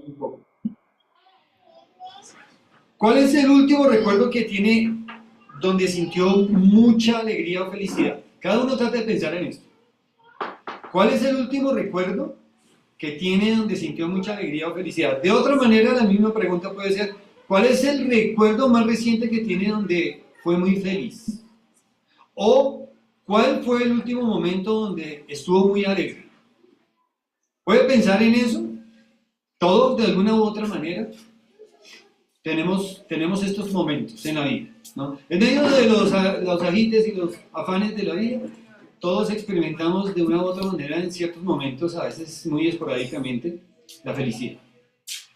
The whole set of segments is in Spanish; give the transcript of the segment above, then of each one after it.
un poco. ¿Cuál es el último recuerdo que tiene donde sintió mucha alegría o felicidad? Cada uno trata de pensar en esto. ¿Cuál es el último recuerdo que tiene donde sintió mucha alegría o felicidad? De otra manera, la misma pregunta puede ser, ¿cuál es el recuerdo más reciente que tiene donde fue muy feliz? ¿O cuál fue el último momento donde estuvo muy alegre? ¿Puede pensar en eso? Todos, de alguna u otra manera, tenemos estos momentos en la vida, ¿no? En medio de los agites y los afanes de la vida, todos experimentamos de una u otra manera en ciertos momentos, a veces muy esporádicamente, la felicidad.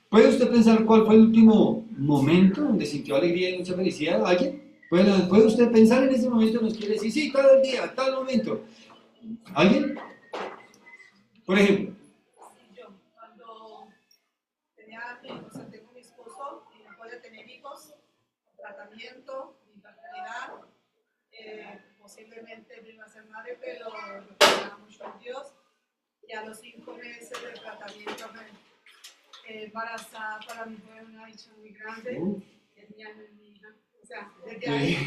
¿Puede usted pensar cuál fue el último momento donde sintió alegría y mucha felicidad? ¿Alguien? ¿Puede usted pensar en ese momento? Nos quiere decir, sí, tal día, tal momento. ¿Alguien? Por ejemplo. Yo, cuando tenía, o sea, tengo mi esposo y no podía tener hijos, tratamiento, infertilidad, posiblemente me iba a ser madre, pero lo confiaba mucho en Dios. Y a los 5 meses de tratamiento me embarazada, para mí fue una dicha muy grande. Tenía mi hija, o sea, desde ahí.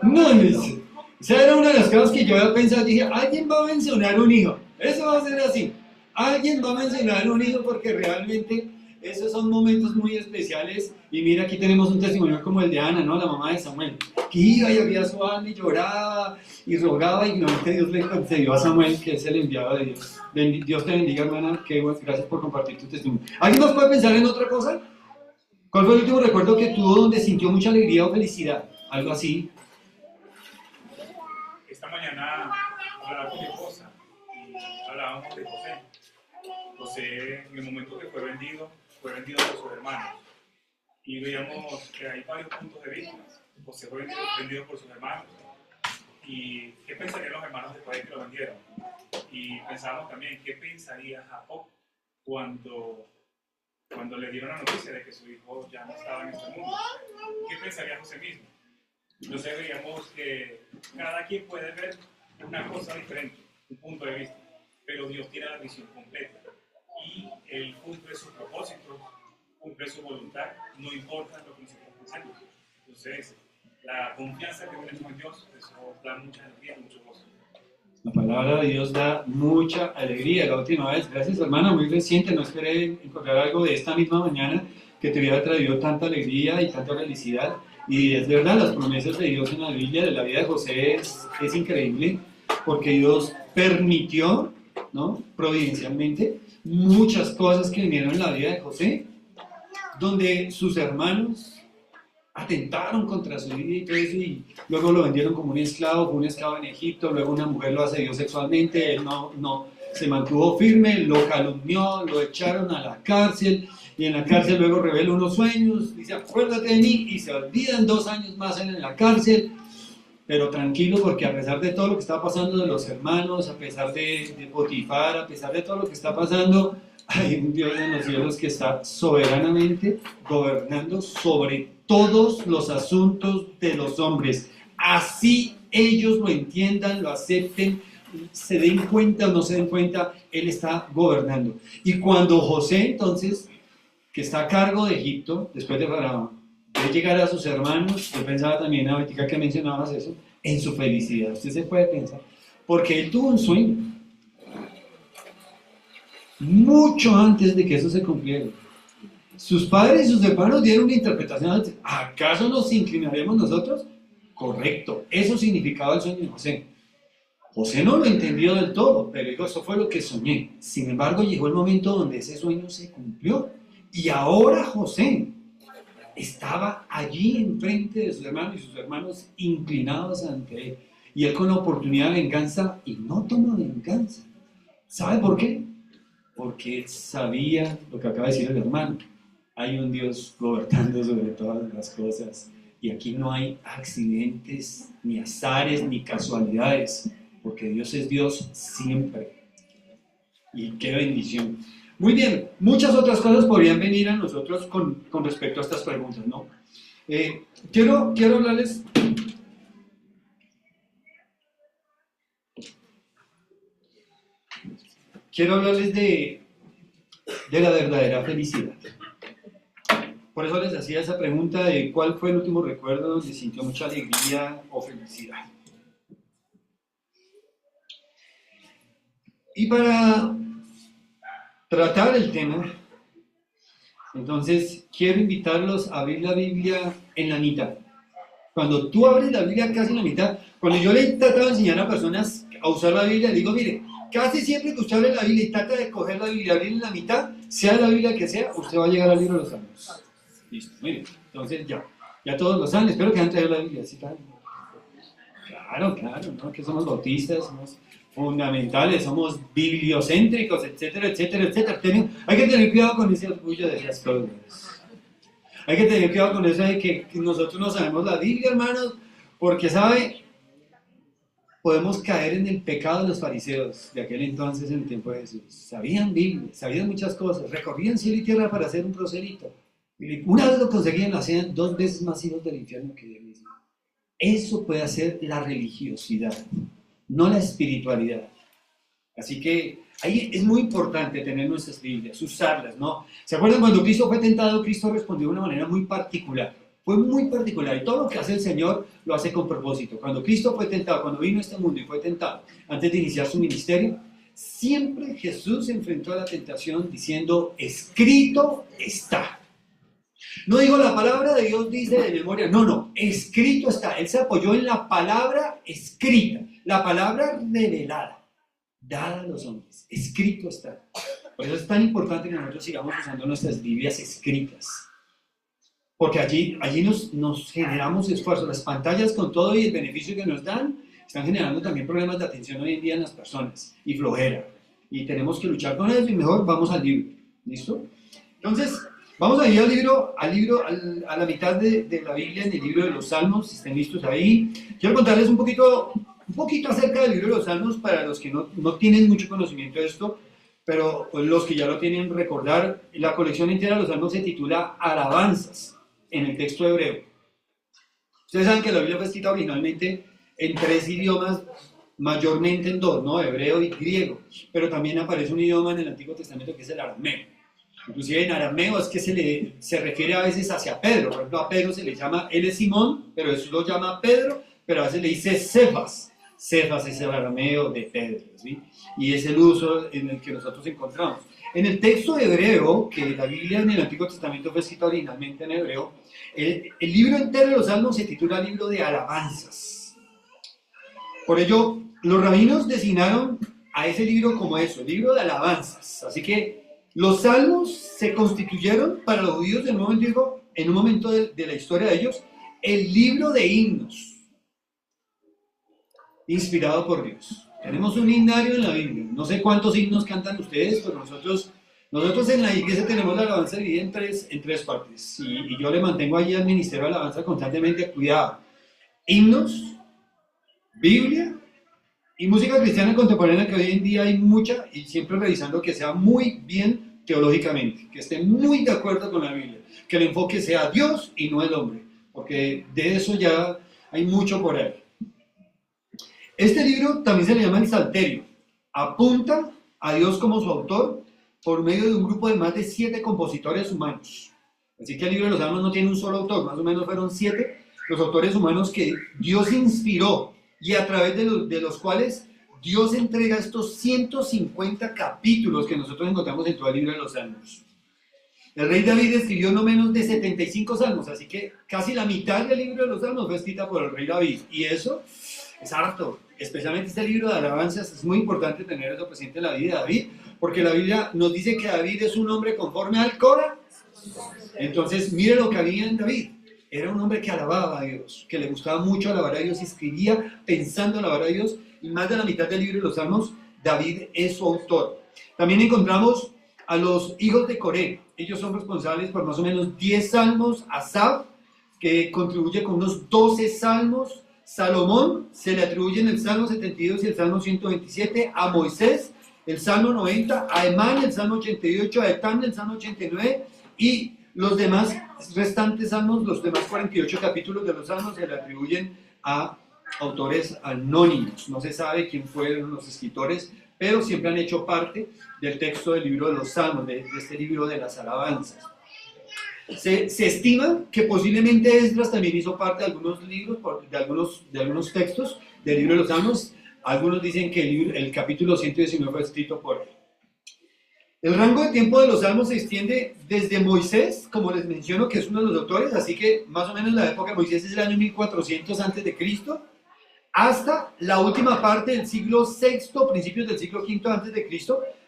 No, dice. O sea, era una de las cosas que yo había pensado. Dije, alguien va a mencionar un hijo. Eso va a ser así. Alguien va a mencionar un hijo porque realmente esos son momentos muy especiales. Y mira, aquí tenemos un testimonio como el de Ana, ¿no? La mamá de Samuel. Que iba y abría su alma y lloraba y rogaba y finalmente Dios le concedió a Samuel que es el enviado de Dios. Dios te bendiga, hermana. Gracias por compartir tu testimonio. ¿Alguien más puede pensar en otra cosa? ¿Cuál fue el último recuerdo que tuvo donde sintió mucha alegría o felicidad? Algo así. Esta mañana hablaba con mi esposa y hablábamos de José. José, en el momento que fue vendido por sus hermanos. Y veíamos que hay varios puntos de vista. José fue vendido por sus hermanos. ¿Y qué pensarían los hermanos después de que lo vendieron? Y pensábamos también, ¿qué pensaría Jacob cuando le dieron la noticia de que su hijo ya no estaba en este mundo? ¿Qué pensaría José mismo? Entonces veíamos que cada quien puede ver una cosa diferente, un punto de vista, pero Dios tiene la visión completa y Él cumple sus propósitos, cumple su voluntad, no importa lo que nosotros pensemos. Entonces, la confianza que tenemos en Dios, eso da mucha alegría, mucho gozo. La palabra de Dios da mucha alegría. La última vez, gracias hermana, muy reciente, no esperé encontrar algo de esta misma mañana que te hubiera traído tanta alegría y tanta felicidad. Y es verdad, las promesas de Dios en la Biblia, de la vida de José, es increíble, porque Dios permitió, ¿no? Providencialmente, muchas cosas que vinieron en la vida de José, donde sus hermanos atentaron contra su vida y todo eso, y luego lo vendieron como un esclavo, fue un esclavo en Egipto, luego una mujer lo asedió sexualmente, él no se mantuvo firme, lo calumnió, lo echaron a la cárcel, y en la cárcel luego revela unos sueños, dice acuérdate de mí, y se olvidan 2 años más en la cárcel, pero tranquilo porque a pesar de todo lo que está pasando de los hermanos, a pesar de Potifar, a pesar de todo lo que está pasando, hay un Dios en los cielos que está soberanamente gobernando sobre todos los asuntos de los hombres. Así ellos lo entiendan, lo acepten, se den cuenta o no se den cuenta, Él está gobernando. Y cuando José, entonces, que está a cargo de Egipto, después de Faraón, de llegar a sus hermanos, yo pensaba también, ahorita que mencionabas eso, en su felicidad. Usted se puede pensar, porque él tuvo un sueño mucho antes de que eso se cumpliera. Sus padres y sus hermanos dieron una interpretación antes. ¿Acaso nos inclinaremos nosotros? Correcto, eso significaba el sueño de José. José no lo entendió del todo, pero dijo, eso fue lo que soñé. Sin embargo, llegó el momento donde ese sueño se cumplió. Y ahora José estaba allí enfrente de sus hermanos y sus hermanos inclinados ante él. Y él con la oportunidad de venganza y no toma venganza. ¿Sabe por qué? Porque él sabía lo que acaba de decir el hermano. Hay un Dios gobernando sobre todas las cosas. Y aquí no hay accidentes, ni azares, ni casualidades. Porque Dios es Dios siempre. Y qué bendición. Muy bien, muchas otras cosas podrían venir a nosotros con respecto a estas preguntas, ¿no? Quiero hablarles de la verdadera felicidad. Por eso les hacía esa pregunta de cuál fue el último recuerdo donde sintió mucha alegría o felicidad. Y para tratar el tema, entonces quiero invitarlos a abrir la Biblia en la mitad. Cuando tú abres la Biblia casi en la mitad, cuando yo le he tratado de enseñar a personas a usar la Biblia, le digo, mire, casi siempre que usted abre la Biblia y trata de coger la Biblia y abrir en la mitad, sea la Biblia que sea, usted va a llegar al libro de los Salmos. Listo, muy bien. Entonces ya todos lo saben, espero que hayan traído la Biblia. ¿Sí? Claro, ¿no? Que somos bautistas, somos fundamentales, somos bibliocéntricos, etcétera, etcétera, etcétera. Hay que tener cuidado con ese orgullo de esas cosas. Hay que tener cuidado con eso de que nosotros no sabemos la Biblia, hermanos, porque, ¿sabe? Podemos caer en el pecado de los fariseos de aquel entonces en el tiempo de Jesús. Sabían Biblia, sabían muchas cosas, recorrían cielo y tierra para hacer un proselito. Y una vez lo conseguían, lo hacían 2 veces más hijos del infierno que ellos mismos. Eso puede hacer la religiosidad, no la espiritualidad. Así que ahí es muy importante tener nuestras Biblias, usarlas, ¿no? ¿Se acuerdan cuando Cristo fue tentado? Cristo respondió de una manera muy particular. Fue muy particular y todo lo que hace el Señor lo hace con propósito. Cuando Cristo fue tentado, cuando vino a este mundo y fue tentado, antes de iniciar su ministerio, siempre Jesús se enfrentó a la tentación diciendo, escrito está. No digo la palabra de Dios dice de memoria, no, escrito está. Él se apoyó en la palabra escrita, la palabra revelada, dada a los hombres, escrito está. Por eso es tan importante que nosotros sigamos usando nuestras Biblias escritas. Porque allí nos generamos esfuerzos. Las pantallas con todo y el beneficio que nos dan están generando también problemas de atención hoy en día en las personas y flojera. Y tenemos que luchar con eso y mejor vamos al libro. ¿Listo? Entonces, vamos a ir a la mitad de la Biblia, en el libro de los Salmos, si estén listos ahí. Quiero contarles un poquito acerca del libro de los Salmos para los que no tienen mucho conocimiento de esto, pero los que ya lo tienen recordar. La colección entera de los Salmos se titula Alabanzas, en el texto hebreo. Ustedes saben que la Biblia fue escrita originalmente en 3 idiomas, mayormente en 2, ¿no? Hebreo y griego, pero también aparece un idioma en el Antiguo Testamento que es el arameo. Inclusive en arameo es que se refiere a veces hacia Pedro. Por ejemplo, a Pedro se le llama, él es Simón, pero Jesús lo llama Pedro, pero a veces le dice Cefas. Cefas es el arameo de Pedro, ¿sí? Y es el uso en el que nosotros encontramos. En el texto hebreo, que la Biblia en el Antiguo Testamento fue escrita originalmente en hebreo, el libro entero de los Salmos se titula Libro de Alabanzas. Por ello, los rabinos designaron a ese libro como eso, Libro de Alabanzas. Así que los Salmos se constituyeron para los judíos en un momento de la historia de ellos, el libro de himnos, inspirado por Dios. Tenemos un himnario en la Biblia. No sé cuántos himnos cantan ustedes, pero nosotros en la iglesia tenemos la alabanza dividida en tres partes. Y yo le mantengo allí al ministerio de alabanza constantemente cuidado. Himnos, Biblia y música cristiana contemporánea, que hoy en día hay mucha, y siempre revisando que sea muy bien teológicamente, que esté muy de acuerdo con la Biblia, que el enfoque sea Dios y no el hombre, porque de eso ya hay mucho por ahí. Este libro también se le llama el Salterio. Apunta a Dios como su autor por medio de un grupo de más de 7 compositores humanos. Así que el libro de los Salmos no tiene un solo autor, más o menos fueron 7 los autores humanos que Dios inspiró y a través de los cuales Dios entrega estos 150 capítulos que nosotros encontramos en todo el libro de los Salmos. El rey David escribió no menos de 75 salmos, así que casi la mitad del libro de los Salmos fue escrita por el rey David, y eso es harto. Especialmente este libro de alabanzas, es muy importante tener eso presente en la vida de David, porque la Biblia nos dice que David es un hombre conforme al corazón. Entonces, mire lo que había en David. Era un hombre que alababa a Dios, que le gustaba mucho alabar a Dios y escribía pensando alabar a Dios, y más de la mitad del libro de los Salmos, David es su autor. También encontramos a los hijos de Coré. Ellos son responsables por más o menos 10 salmos. Asaf, que contribuye con unos 12 salmos. Salomón se le atribuyen el Salmo 72 y el Salmo 127, a Moisés el Salmo 90, a Emán el Salmo 88, a Etán el Salmo 89, y los demás restantes salmos, los demás 48 capítulos de los salmos se le atribuyen a autores anónimos. No se sabe quién fueron los escritores, pero siempre han hecho parte del texto del libro de los Salmos, de este libro de las alabanzas. Se estima que posiblemente Esdras también hizo parte de algunos libros, de algunos textos del libro de los Salmos. Algunos dicen que el capítulo 119 fue escrito por él. El rango de tiempo de los Salmos se extiende desde Moisés, como les menciono, que es uno de los autores, así que más o menos la época de Moisés es el año 1400 a.C., hasta la última parte del siglo VI, principios del siglo V a.C.,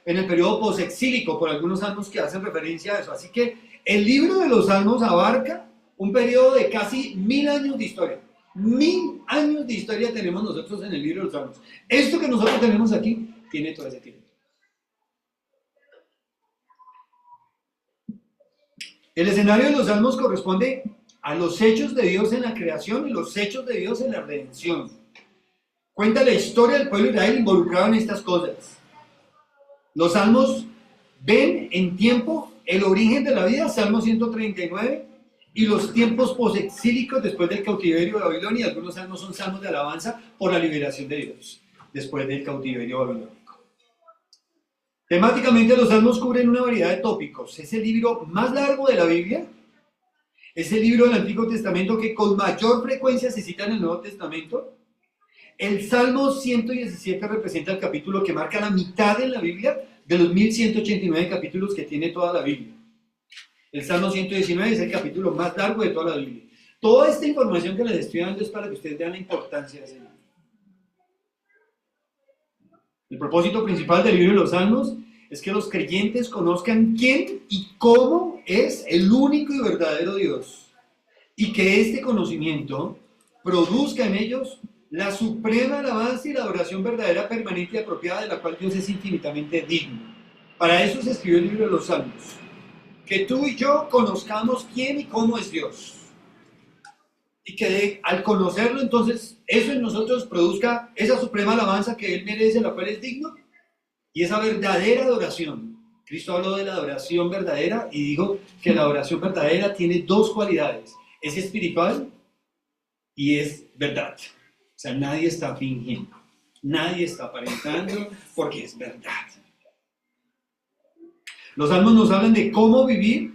en el periodo posexílico, por algunos salmos que hacen referencia a eso. Así que el libro de los Salmos abarca un periodo de casi 1000 años de historia. 1000 años de historia tenemos nosotros en el libro de los Salmos. Esto que nosotros tenemos aquí tiene todo ese tiempo. El escenario de los Salmos corresponde a los hechos de Dios en la creación y los hechos de Dios en la redención. Cuenta la historia del pueblo de Israel involucrado en estas cosas. Los Salmos ven en tiempo el origen de la vida, Salmo 139, y los tiempos posexílicos después del cautiverio de Babilonia. Algunos salmos son salmos de alabanza por la liberación de Dios después del cautiverio babilónico. Temáticamente los salmos cubren una variedad de tópicos. Es el libro más largo de la Biblia. Es el libro del Antiguo Testamento que con mayor frecuencia se cita en el Nuevo Testamento. El Salmo 117 representa el capítulo que marca la mitad en la Biblia de los 1189 capítulos que tiene toda la Biblia. El Salmo 119 es el capítulo más largo de toda la Biblia. Toda esta información que les estoy dando es para que ustedes vean la importancia de ese libro. El propósito principal del libro de los Salmos es que los creyentes conozcan quién y cómo es el único y verdadero Dios, y que este conocimiento produzca en ellos la suprema alabanza y la adoración verdadera, permanente y apropiada, de la cual Dios es infinitamente digno. Para eso se escribió el libro de los Salmos. Que tú y yo conozcamos quién y cómo es Dios. Y que al conocerlo, entonces, eso en nosotros produzca esa suprema alabanza que Él merece, la cual es digno, y esa verdadera adoración. Cristo habló de la adoración verdadera y dijo que la adoración verdadera tiene dos cualidades. Es espiritual y es verdad. O sea, nadie está fingiendo, nadie está aparentando, porque es verdad. Los salmos nos hablan de cómo vivir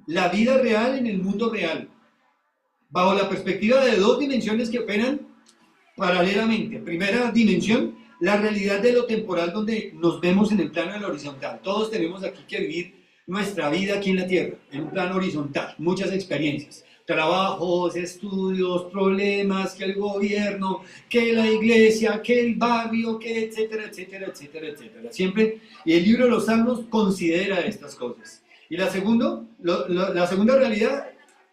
la vida real en el mundo real, bajo la perspectiva de dos dimensiones que operan paralelamente. Primera dimensión, la realidad de lo temporal, donde nos vemos en el plano de lo horizontal. Todos tenemos aquí que vivir nuestra vida aquí en la tierra, en un plano horizontal, muchas experiencias. Trabajos, estudios, problemas, que el gobierno, que la iglesia, que el barrio, que etcétera, etcétera, etcétera, etcétera. Siempre, y el libro de los Salmos considera estas cosas. Y la segunda realidad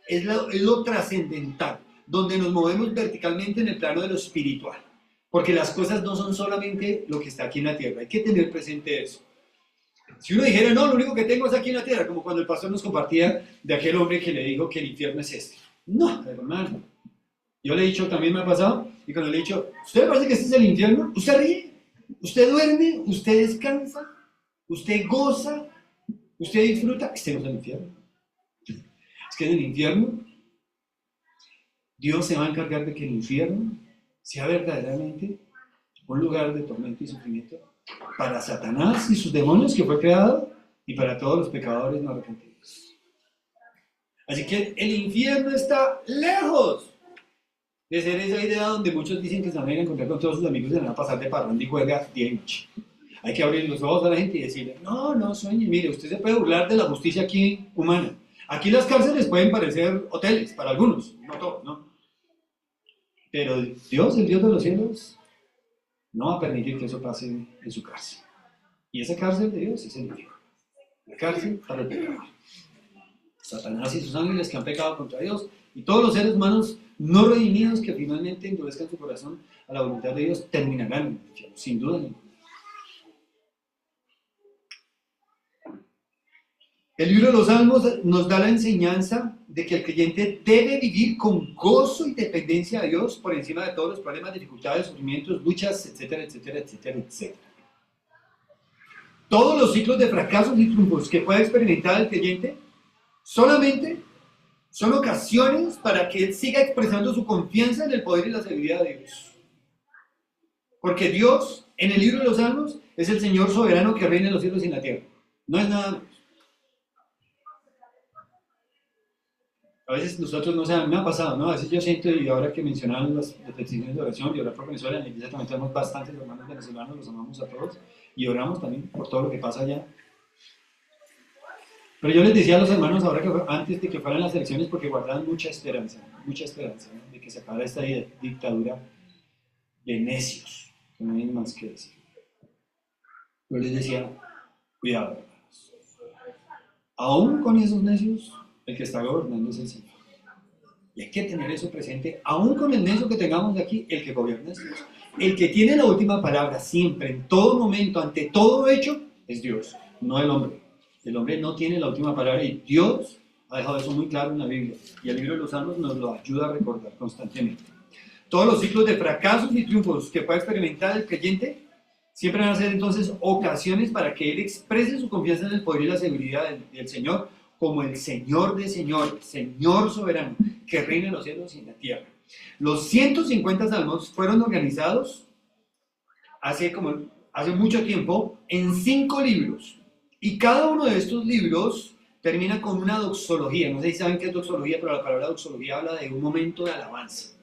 es lo trascendental, donde nos movemos verticalmente en el plano de lo espiritual. Porque las cosas no son solamente lo que está aquí en la tierra, hay que tener presente eso. Si uno dijera, no, lo único que tengo es aquí en la tierra, como cuando el pastor nos compartía de aquel hombre que le dijo que el infierno es este. No, hermano. Yo le he dicho, también me ha pasado, y cuando le he dicho, ¿usted le parece que este es el infierno? Usted ríe, usted duerme, usted descansa, usted goza, usted disfruta. Este no es el infierno. Es que en el infierno, Dios se va a encargar de que el infierno sea verdaderamente un lugar de tormento y sufrimiento para Satanás y sus demonios, que fue creado, y para todos los pecadores no arrepentidos. Así que el infierno está lejos de ser esa idea donde muchos dicen que se van a ir a encontrar con todos sus amigos y se van a pasar de parranda y juega día y noche. Hay que abrir los ojos a la gente y decirle, no sueñe, mire, usted se puede burlar de la justicia aquí humana. Aquí las cárceles pueden parecer hoteles para algunos, no todos, ¿no? Pero Dios, el Dios de los cielos, no va a permitir que eso pase en su cárcel. Y esa cárcel de Dios es el infierno. La cárcel para el pecador. Satanás y sus ángeles que han pecado contra Dios, y todos los seres humanos no redimidos que finalmente endurezcan su corazón a la voluntad de Dios, terminarán en el infierno, sin duda ninguna. El libro de los Salmos nos da la enseñanza de que el creyente debe vivir con gozo y dependencia de Dios por encima de todos los problemas, dificultades, sufrimientos, luchas, etcétera, etcétera, etcétera, etcétera. Todos los ciclos de fracasos y triunfos que pueda experimentar el creyente solamente son ocasiones para que él siga expresando su confianza en el poder y la sabiduría de Dios. Porque Dios, en el libro de los Salmos, es el Señor soberano que reina en los cielos y en la tierra. No es nada más. A veces nosotros, no sé, me ha pasado, ¿no? A veces yo siento, y ahora que mencionaban las peticiones de oración y orar por Venezuela, en la iglesia también tenemos bastantes hermanos venezolanos, los amamos a todos, y oramos también por todo lo que pasa allá. Pero yo les decía a los hermanos ahora que antes de que fueran las elecciones, porque guardaban mucha esperanza, ¿no? De que se acabara esta dictadura de necios, que no hay más que decir. Yo les decía, cuidado, hermanos. Aún con esos necios, el que está gobernando es el Señor. Y hay que tener eso presente, aún con el necio que tengamos de aquí, el que gobierna es Dios. El que tiene la última palabra siempre, en todo momento, ante todo hecho, es Dios, no el hombre. El hombre no tiene la última palabra y Dios ha dejado eso muy claro en la Biblia. Y el libro de los Salmos nos lo ayuda a recordar constantemente. Todos los ciclos de fracasos y triunfos que pueda experimentar el creyente siempre van a ser entonces ocasiones para que él exprese su confianza en el poder y la seguridad del Señor como el Señor de señores, Señor soberano, que reina en los cielos y en la tierra. Los 150 salmos fueron organizados hace mucho tiempo en 5 libros. Y cada uno de estos libros termina con una doxología. No sé si saben qué es doxología, pero la palabra doxología habla de un momento de alabanza.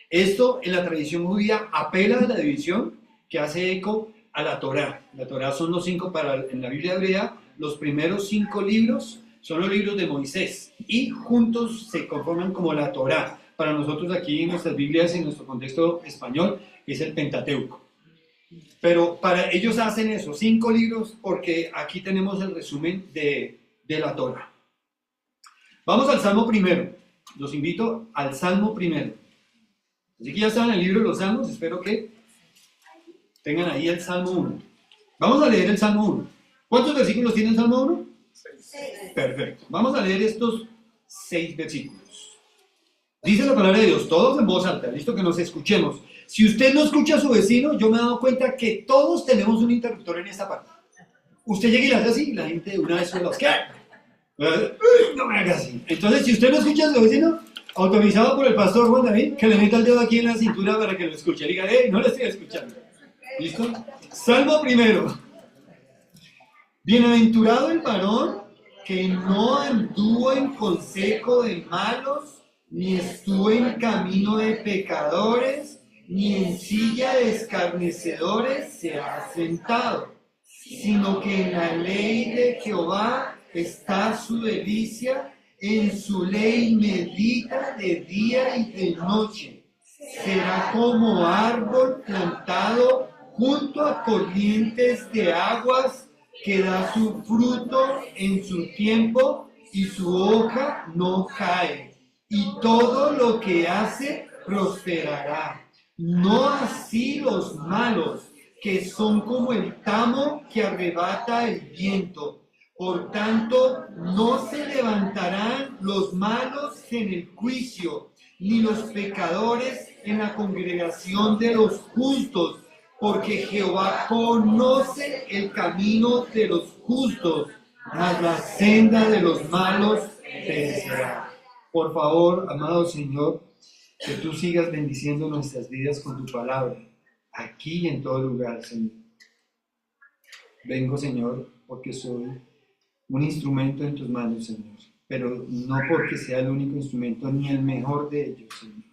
Esto en la tradición judía apela a la división que hace eco a la Torá. La Torá son los 5 en la Biblia hebrea. Los primeros 5 libros son los libros de Moisés y juntos se conforman como la Torá. Para nosotros aquí en nuestras Biblias, en nuestro contexto español, es el Pentateuco. Pero para ellos hacen eso, 5 libros, porque aquí tenemos el resumen de la Torá. Vamos al Salmo primero. Los invito al Salmo primero. Así que ya están en el libro de los Salmos, espero que tengan ahí el Salmo 1. Vamos a leer el Salmo 1. ¿Cuántos versículos tiene el Salmo 1? 6. Perfecto. Vamos a leer estos 6 versículos. Dice la palabra de Dios, todos en voz alta, listo que nos escuchemos. Si usted no escucha a su vecino, yo me he dado cuenta que todos tenemos un interruptor en esta parte. Usted llega y le hace así, y la gente de una vez se los queda. No me haga así. Entonces, si usted no escucha a su vecino, autorizado por el pastor Juan David, que le meta el dedo aquí en la cintura para que lo escuche. Diga, no le estoy escuchando. ¿Listo? Salmo primero. Bienaventurado el varón que no anduvo en consejo de malos, ni estuvo en camino de pecadores, ni en silla de escarnecedores se ha sentado, sino que en la ley de Jehová está su delicia, en su ley medita de día y de noche. Será como árbol plantado junto a corrientes de aguas, que da su fruto en su tiempo y su hoja no cae, y todo lo que hace prosperará. No así los malos, que son como el tamo que arrebata el viento. Por tanto, no se levantarán los malos en el juicio, ni los pecadores en la congregación de los justos, porque Jehová conoce el camino de los justos, mas la senda de los malos perecerá. Por favor, amado Señor, que tú sigas bendiciendo nuestras vidas con tu palabra, aquí y en todo lugar, Señor. Vengo, Señor, porque soy un instrumento en tus manos, Señor, pero no porque sea el único instrumento ni el mejor de ellos, Señor.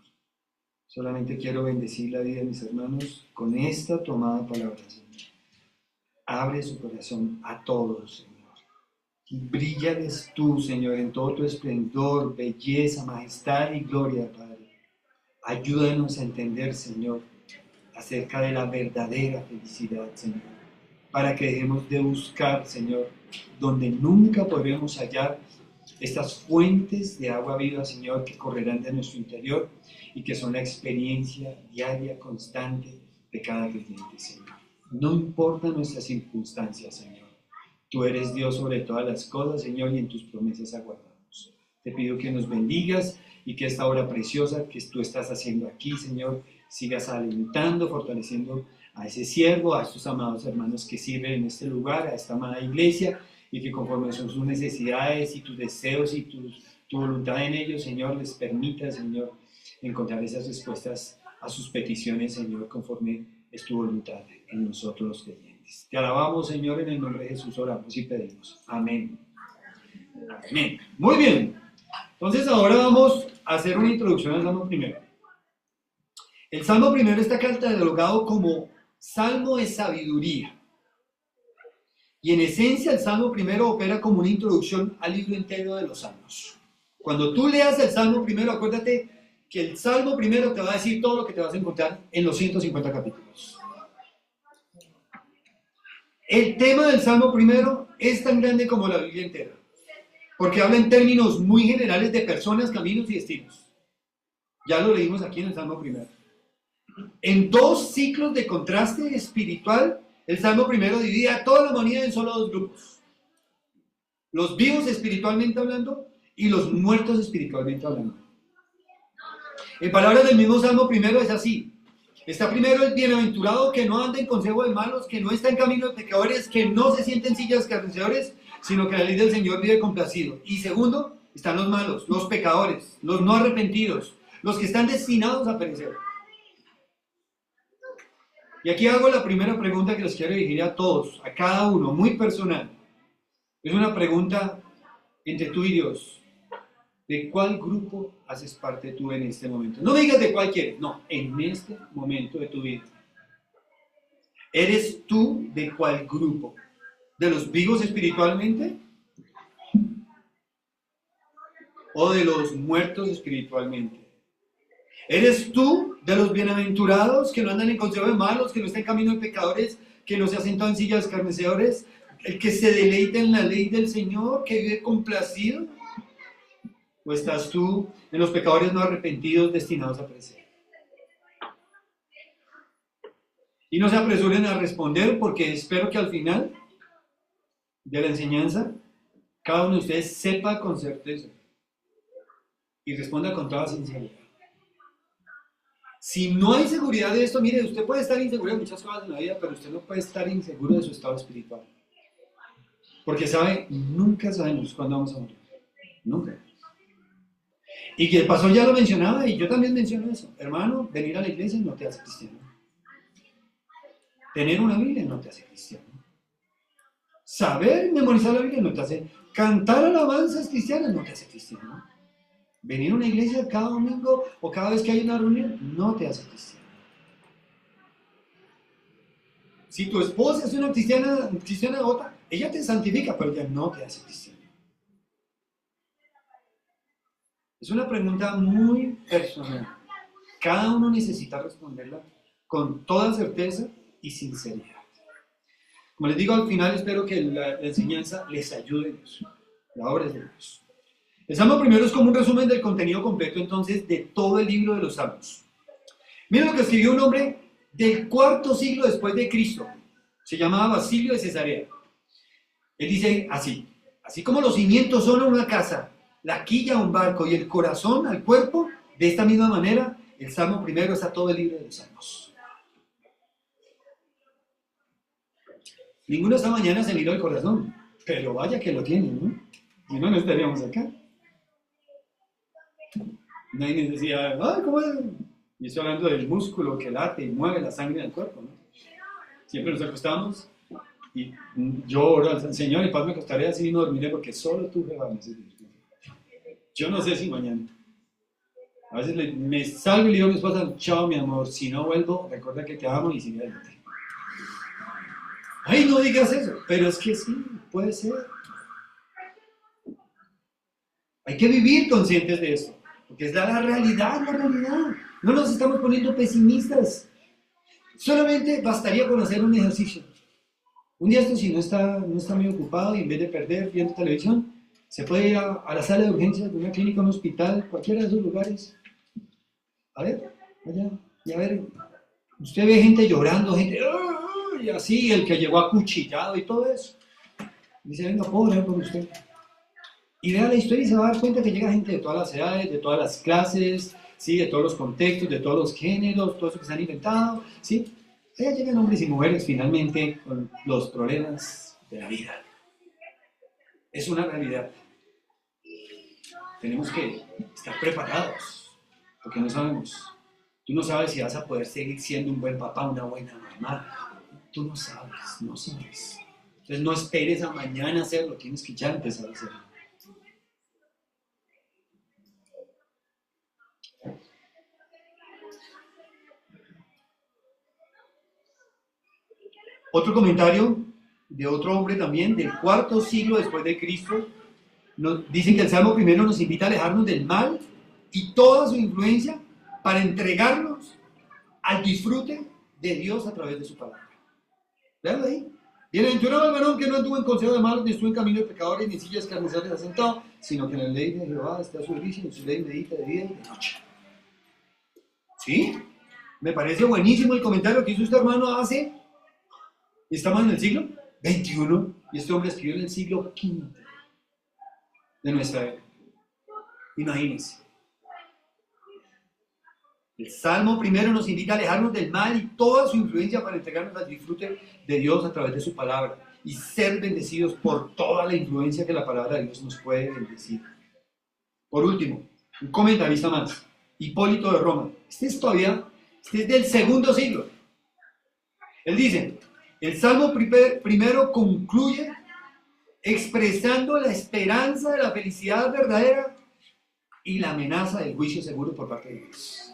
Solamente quiero bendecir la vida de mis hermanos con esta tomada palabra, Señor. Abre su corazón a todos, Señor. Bríllales tú, Señor, en todo tu esplendor, belleza, majestad y gloria, Padre. Ayúdanos a entender, Señor, acerca de la verdadera felicidad, Señor, para que dejemos de buscar, Señor, donde nunca podremos hallar estas fuentes de agua viva, Señor, que correrán de nuestro interior y que son la experiencia diaria, constante de cada creyente, Señor. No importa nuestras circunstancias, Señor. Tú eres Dios sobre todas las cosas, Señor, y en tus promesas aguardamos. Te pido que nos bendigas y que esta obra preciosa que tú estás haciendo aquí, Señor, sigas alentando, fortaleciendo a ese siervo, a estos amados hermanos que sirven en este lugar, a esta amada iglesia, y que conforme son sus necesidades y tus deseos y tu voluntad en ellos, Señor, les permita, Señor, encontrar esas respuestas a sus peticiones, Señor, conforme es tu voluntad en nosotros los creyentes. vivientes. Te alabamos, Señor, en el nombre de Jesús oramos y pedimos. Amén. Amén. Muy bien. Entonces ahora vamos a hacer una introducción al Salmo primero. El Salmo primero está catalogado como Salmo de sabiduría. Y en esencia el Salmo primero opera como una introducción al libro entero de los Salmos. Cuando tú leas el Salmo primero, acuérdate que el Salmo primero te va a decir todo lo que te vas a encontrar en los 150 capítulos. El tema del Salmo primero es tan grande como la Biblia entera, porque habla en términos muy generales de personas, caminos y destinos. Ya lo leímos aquí en el Salmo primero. En dos ciclos de contraste espiritual, el Salmo primero divide a toda la humanidad en solo dos grupos. Los vivos espiritualmente hablando y los muertos espiritualmente hablando. En palabras del mismo Salmo primero es así. Está primero el bienaventurado que no anda en consejo de malos, que no está en camino de pecadores, que no se sienta en sillas de escarnecedores, sino que la ley del Señor vive complacido. Y segundo, están los malos, los pecadores, los no arrepentidos, los que están destinados a perecer. Y aquí hago la primera pregunta que les quiero dirigir a todos, a cada uno, muy personal. Es una pregunta entre tú y Dios. ¿De cuál grupo haces parte tú en este momento? No me digas de cuál quieres, no, en este momento de tu vida. ¿Eres tú de cuál grupo? ¿De los vivos espiritualmente? ¿O de los muertos espiritualmente? ¿Eres tú de los bienaventurados que no andan en consejo de malos, que no están en camino de pecadores, que no se ha sentado en sillas de escarnecedores, el que se deleita en la ley del Señor, que vive complacido? ¿O estás tú en los pecadores no arrepentidos destinados a perecer? Y no se apresuren a responder, porque espero que al final de la enseñanza cada uno de ustedes sepa con certeza y responda con toda sinceridad. Si no hay seguridad de esto, mire, usted puede estar inseguro de muchas cosas en la vida, pero usted no puede estar inseguro de su estado espiritual. Porque sabe, nunca sabemos cuándo vamos a morir. Nunca. Y que el pastor ya lo mencionaba, y yo también menciono eso. Hermano, venir a la iglesia no te hace cristiano. Tener una Biblia no te hace cristiano. Saber memorizar la Biblia no te hace. Cantar alabanzas cristianas no te hace cristiano. Venir a una iglesia cada domingo o cada vez que hay una reunión no te hace cristiano. Si tu esposa es una cristiana devota, ella te santifica, pero ella no te hace cristiano. Es una pregunta muy personal. Cada uno necesita responderla con toda certeza y sinceridad. Como les digo, al final espero que la enseñanza les ayude en eso. La obra es de Dios. El Salmo primero es como un resumen del contenido completo entonces de todo el libro de los Salmos. Miren lo que escribió un hombre del cuarto siglo después de Cristo. Se llamaba Basilio de Cesarea. Él dice así como los cimientos son a una casa, la quilla a un barco y el corazón al cuerpo, de esta misma manera el Salmo primero está todo el libro de los Salmos. Ninguno esta mañana se miró el corazón, pero vaya que lo tiene, ¿no? Si no, no estaríamos acá. Nadie decía, ay, ¿cómo es? Y estoy hablando del músculo que late y mueve la sangre del cuerpo, ¿no? Siempre nos acostamos y yo oro al Señor y paz me acostaré así y no dormiré porque solo tú, Jehová, me haces vivir. Yo no sé si mañana. A veces me salgo y le digo a mi esposa, chao mi amor, si no vuelvo, recuerda que te amo y sigue adelante. Ay, no digas eso, pero es que sí, puede ser. Hay que vivir conscientes de eso. Porque es la realidad, la realidad. No nos estamos poniendo pesimistas. Solamente bastaría con hacer un ejercicio. Un día esto, si no está muy ocupado y en vez de perder viendo televisión, se puede ir a la sala de urgencias de una clínica, un hospital, cualquiera de esos lugares. A ver, allá, y a ver, usted ve gente llorando, gente, y así, el que llegó acuchillado y todo eso. Dice, venga, puedo orar por usted. Y vea la historia y se va a dar cuenta que llega gente de todas las edades, de todas las clases, ¿sí? De todos los contextos, de todos los géneros, todo eso que se han inventado, ¿sí? Allá llegan hombres y mujeres finalmente con los problemas de la vida. Es una realidad. Tenemos que estar preparados, porque no sabemos. Tú no sabes si vas a poder seguir siendo un buen papá, una buena mamá. Tú no sabes, no sabes. Entonces no esperes a mañana hacerlo, tienes que ya empezar a hacerlo. Otro comentario de otro hombre también, del cuarto siglo después de Cristo, dice que el Salmo primero nos invita a alejarnos del mal y toda su influencia para entregarnos al disfrute de Dios a través de su palabra. Veanlo ahí. Bienaventurado el varón que no anduvo en consejo de malos, ni estuvo en camino de pecadores, ni en sillas carnizales asentado, sino que en la ley de Jehová está su delicia, y en su ley medita de día y de noche. ¿Sí? Me parece buenísimo el comentario que hizo este hermano hace. Estamos en el siglo XXI y este hombre escribió en el siglo V de nuestra era. Imagínense. El Salmo primero nos invita a alejarnos del mal y toda su influencia para entregarnos al disfrute de Dios a través de su palabra y ser bendecidos por toda la influencia que la palabra de Dios nos puede bendecir. Por último, un comentarista más, Hipólito de Roma. Este es del segundo siglo. Él dice, el Salmo primero concluye expresando la esperanza de la felicidad verdadera y la amenaza del juicio seguro por parte de Dios.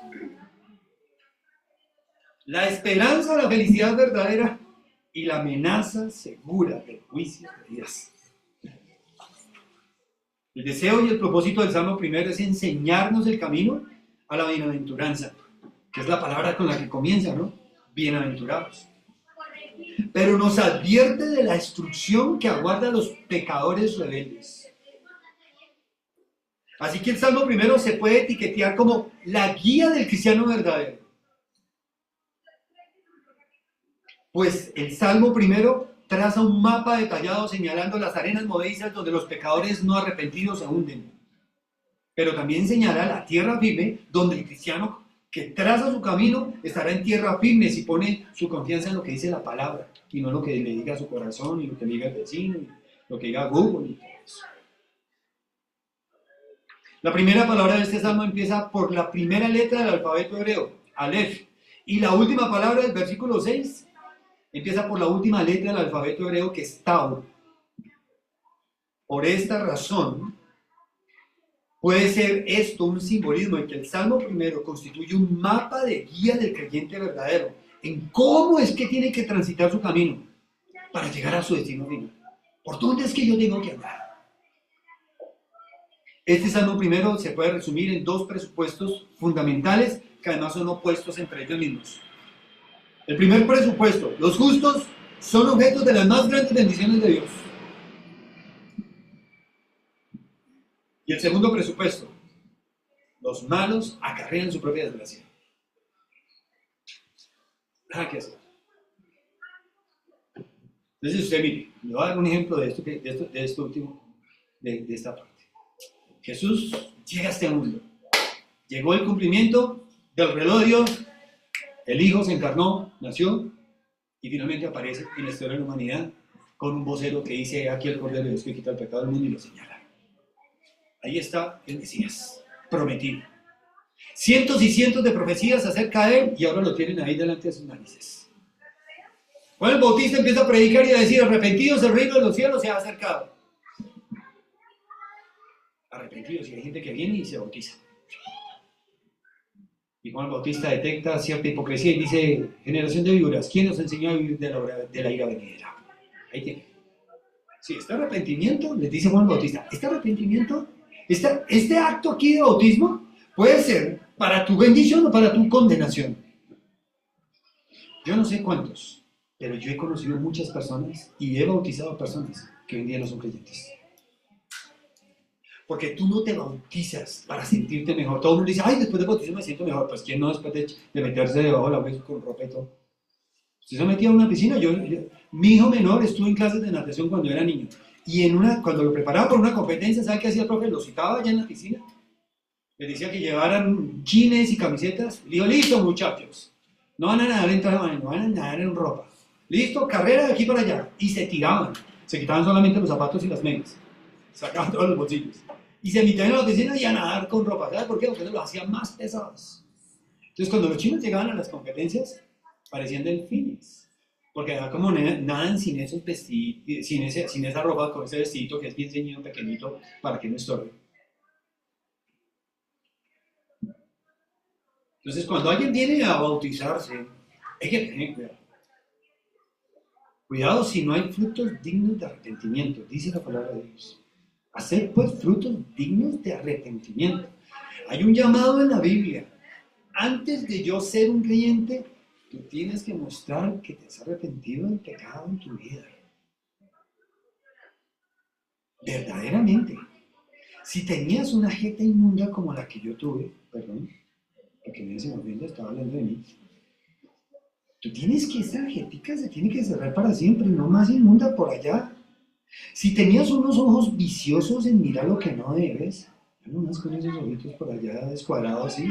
La esperanza de la felicidad verdadera y la amenaza segura del juicio de Dios. El deseo y el propósito del Salmo primero es enseñarnos el camino a la bienaventuranza, que es la palabra con la que comienza, ¿no? Bienaventurados. Pero nos advierte de la destrucción que aguarda a los pecadores rebeldes. Así que el Salmo primero se puede etiquetar como la guía del cristiano verdadero. Pues el Salmo primero traza un mapa detallado señalando las arenas movedizas donde los pecadores no arrepentidos se hunden. Pero también señala la tierra firme donde el cristiano que traza su camino estará en tierra firme si pone su confianza en lo que dice la palabra y no lo que le diga su corazón y lo que le diga el vecino y lo que diga Google y todo eso. La primera palabra de este salmo empieza por la primera letra del alfabeto hebreo, Aleph, y la última palabra del versículo 6 empieza por la última letra del alfabeto hebreo, que es Tau. Por esta razón, puede ser esto un simbolismo en que el Salmo primero constituye un mapa de guía del creyente verdadero en cómo es que tiene que transitar su camino para llegar a su destino final. ¿Por dónde es que yo tengo que andar? Este Salmo primero se puede resumir en dos presupuestos fundamentales que además son opuestos entre ellos mismos. El primer presupuesto: los justos son objetos de las más grandes bendiciones de Dios. Y el segundo presupuesto: los malos acarrean su propia desgracia. Nada que hacer. Entonces usted mire, le voy a dar un ejemplo de esto último, de esta parte. Jesús llega a este mundo. Llegó el cumplimiento del reloj de Dios. El Hijo se encarnó, nació y finalmente aparece en la historia de la humanidad con un vocero que dice: aquí el Cordero de Dios que quita el pecado del mundo, y lo señala. Ahí está el Mesías prometido. Cientos y cientos de profecías acerca de él y ahora lo tienen ahí delante de sus narices. Juan el Bautista empieza a predicar y a decir: arrepentidos, el reino de los cielos se ha acercado. Arrepentidos, y hay gente que viene y se bautiza. Y Juan el Bautista detecta cierta hipocresía y dice: generación de víboras, ¿quién nos enseñó a vivir de la ira venidera? Ahí tiene. Sí, este arrepentimiento, les dice Juan el Bautista, este arrepentimiento, este acto aquí de bautismo puede ser para tu bendición o para tu condenación. Yo no sé cuántos, pero yo he conocido muchas personas y he bautizado a personas que hoy en día no son creyentes. Porque tú no te bautizas para sentirte mejor. Todo el mundo dice: ay, después de bautizar me siento mejor. Pues ¿quién no después de meterse debajo de la mesa con ropa y todo? Usted se metía en una piscina. Mi hijo menor estuvo en clases de natación cuando era niño. Y cuando lo preparaba por una competencia, ¿sabe qué hacía el profe? Lo citaba allá en la piscina. Les decía que llevaran jeans y camisetas. Le dijo: listo, muchachos. No van a nadar en traje de baño, no van a nadar en ropa. Listo, carrera de aquí para allá. Y se tiraban. Se quitaban solamente los zapatos y las medias. Sacaban todos los bolsillos. Y se metían en la piscina y a nadar con ropa. ¿Sabes por qué? Porque eso los hacía más pesados. Entonces, cuando los chinos llegaban a las competencias, parecían delfines. Porque allá como nadan sin esos vestidos, sin esa ropa, con ese vestidito que es bien ceñido, pequeñito, para que no estorbe. Entonces, cuando alguien viene a bautizarse, hay que tener cuidado. Cuidado si no hay frutos dignos de arrepentimiento, dice la palabra de Dios. Hacer pues frutos dignos de arrepentimiento. Hay un llamado en la Biblia. Antes de yo ser un creyente, tú tienes que mostrar que te has arrepentido del pecado en tu vida. Verdaderamente. Si tenías una jeta inmunda como la que yo tuve, perdón, porque me se me olvidó, estaba hablando de mí. Tú tienes que, esa jetica se tiene que cerrar para siempre, no más inmunda por allá. Si tenías unos ojos viciosos en mirar lo que no debes, no más con esos ojitos por allá descuadrados así,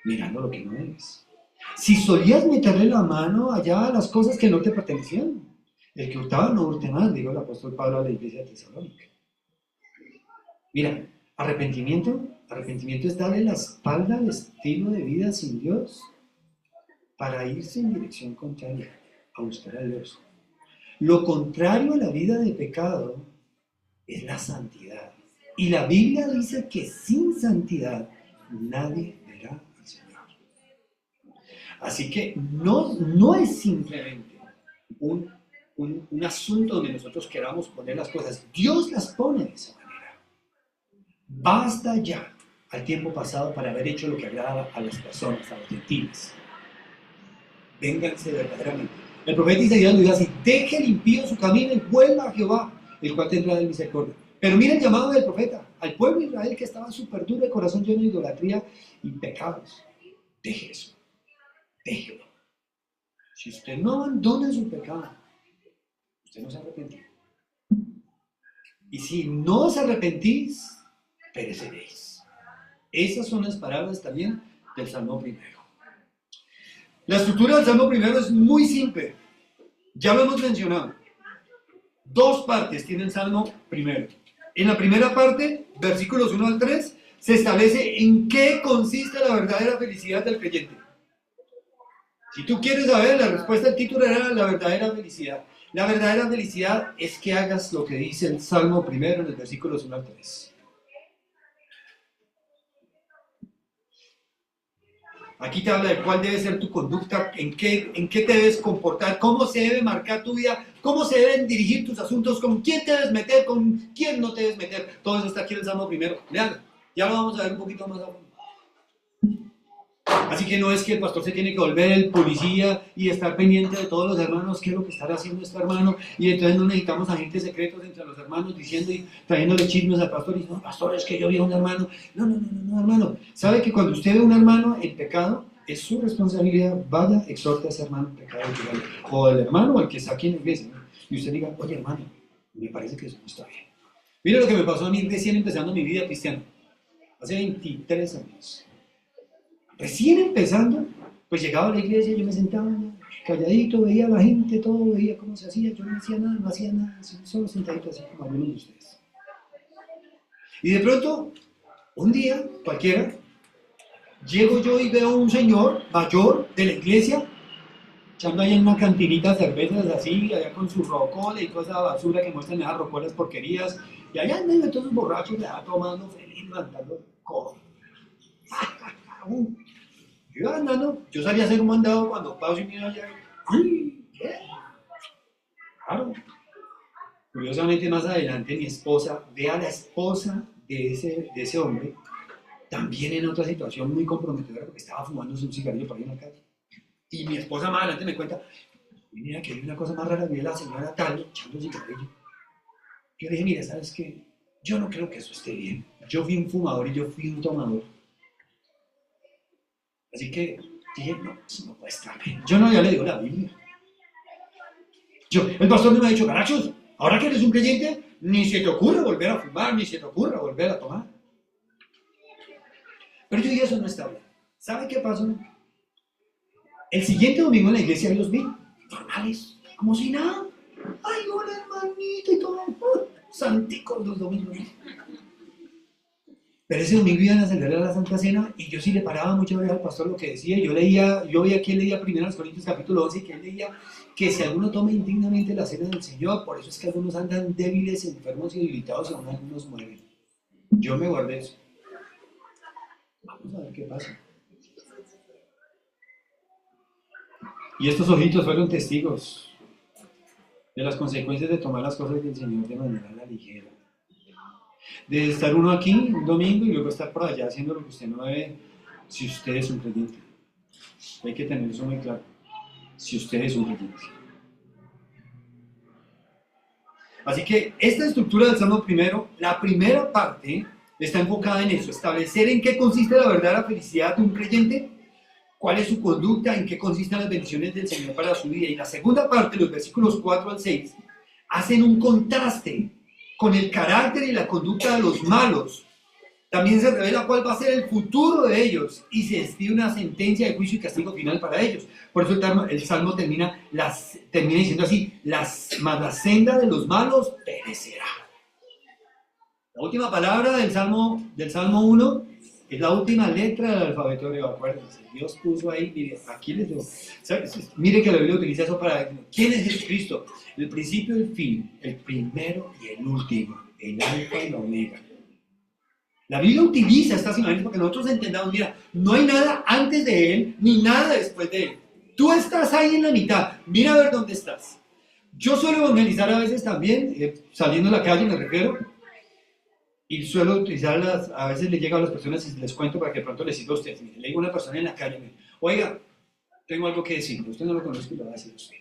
mirando lo que no debes. Si solías meterle la mano allá a las cosas que no te pertenecían, el que hurtaba no hurte más, dijo el apóstol Pablo a la iglesia de Tesalónica. Mira, arrepentimiento es darle la espalda al estilo de vida sin Dios para irse en dirección contraria, a buscar a Dios. Lo contrario a la vida de pecado es la santidad. Y la Biblia dice que sin santidad nadie verá al Señor. Así que no es simplemente un asunto donde nosotros queramos poner las cosas. Dios las pone de esa manera. Basta ya al tiempo pasado para haber hecho lo que agrada a las personas, a los gentiles. Vénganse verdaderamente. El profeta Isaías lo dice así: deje el impío su camino y vuelva a Jehová, el cual tendrá de misericordia. Pero mira el llamado del profeta al pueblo de Israel que estaba súper duro de corazón, lleno de idolatría y pecados. Deje eso, déjelo. Si usted no abandona su pecado, usted no se arrepentirá. Y si no os arrepentís, pereceréis. Esas son las palabras también del Salmo primero. La estructura del Salmo primero es muy simple. Ya lo hemos mencionado. Dos partes tiene el Salmo primero. En la primera parte, versículos 1 al 3, se establece en qué consiste la verdadera felicidad del creyente. Si tú quieres saber, la respuesta del título era la verdadera felicidad. La verdadera felicidad es que hagas lo que dice el Salmo primero en el versículos 1 al 3. Aquí te habla de cuál debe ser tu conducta, en qué te debes comportar, cómo se debe marcar tu vida, cómo se deben dirigir tus asuntos, con quién te debes meter, con quién no te debes meter. Todo eso está aquí en el Salmo primero. Leanlo, ya lo vamos a ver un poquito más a fondo. Así que no es que el pastor se tiene que volver el policía y estar pendiente de todos los hermanos, qué es lo que estará haciendo este hermano, y entonces no necesitamos agentes secretos entre los hermanos diciendo y trayéndole chismes al pastor y diciendo: no, pastor, es que yo vi a un hermano. No, hermano. ¿Sabe que cuando usted ve a un hermano en pecado, es su responsabilidad? Vaya, exhorte a ese hermano en pecado, o el hermano o el que está aquí en la iglesia, ¿no? Y usted diga: oye, hermano, me parece que eso no está bien. Mira lo que me pasó a mí recién empezando mi vida cristiana, hace 23 años. Recién empezando, pues llegaba a la iglesia, yo me sentaba calladito, veía a la gente, todo, veía cómo se hacía, yo no hacía nada, solo sentadito así como algunos de ustedes. Y de pronto, un día, cualquiera, llego yo y veo a un señor mayor de la iglesia, echando ahí en una cantinita cervezas así, allá con su rocola y toda esa basura que muestran esas rocolas porquerías, y allá en medio de todos los borrachos, le va tomando feliz, levantando cojo. Yo iba andando, yo salía a hacer un mandado cuando Pau y mira allá. ¡Ay! ¿Qué? Claro. Curiosamente, más adelante, mi esposa ve a la esposa de ese hombre también en otra situación muy comprometedora, porque estaba fumándose un cigarrillo por ahí en la calle. Y mi esposa más adelante me cuenta: mira que hay una cosa más rara, vi a la señora tal echando cigarrillo. Yo le dije: mira, ¿sabes qué? Yo no creo que eso esté bien. Yo fui un fumador y yo fui un tomador. Así que dije: no, eso no puede estar bien. Yo no, ya le digo la Biblia. El pastor no me ha dicho: carachos, ahora que eres un creyente, ni se te ocurre volver a fumar, ni se te ocurre volver a tomar. Pero yo dije: eso no está bien. ¿Sabe qué pasó? El siguiente domingo en la iglesia los vi, normales, como si nada. Ay, hola hermanito y todo. Santicos los domingos. Pero ese domingo iban a celebrar la Santa Cena y yo sí le paraba muchas veces al pastor lo que decía. Yo veía que él leía 1 Corintios capítulo 11 y que él leía que si alguno toma indignamente la cena del Señor, por eso es que algunos andan débiles, enfermos y debilitados y aún algunos mueren. Yo me guardé eso. Vamos a ver qué pasa. Y estos ojitos fueron testigos de las consecuencias de tomar las cosas del Señor de manera a la ligera. De estar uno aquí un domingo y luego estar por allá haciendo lo que usted no debe, si usted es un creyente. Hay que tener eso muy claro. Si usted es un creyente. Así que esta estructura del Salmo primero, la primera parte está enfocada en eso, establecer en qué consiste la verdadera felicidad de un creyente, cuál es su conducta, en qué consisten las bendiciones del Señor para su vida. Y la segunda parte, los versículos 4 al 6, hacen un contraste con el carácter y la conducta de los malos. También se revela cuál va a ser el futuro de ellos y se describe una sentencia de juicio y castigo final para ellos. Por eso el Salmo termina diciendo así, mas la senda de los malos perecerá. La última palabra del Salmo 1 es la última letra del alfabeto hebreo. Acuérdense, Dios puso ahí, mire, aquí les digo, mire que la Biblia utiliza eso para decir, ¿quién es Jesucristo? El principio y el fin, el primero y el último, el alfa y la omega. La Biblia utiliza estas imágenes para que nosotros entendamos, mira, no hay nada antes de Él, ni nada después de Él. Tú estás ahí en la mitad, mira a ver dónde estás. Yo suelo evangelizar a veces también, saliendo a la calle me refiero, y suelo utilizarlas, a veces le llego a las personas y les cuento para que pronto les sirva a ustedes. Mire, le digo a una persona en la calle, oiga, tengo algo que decir, usted no lo conoce y lo va a decir usted.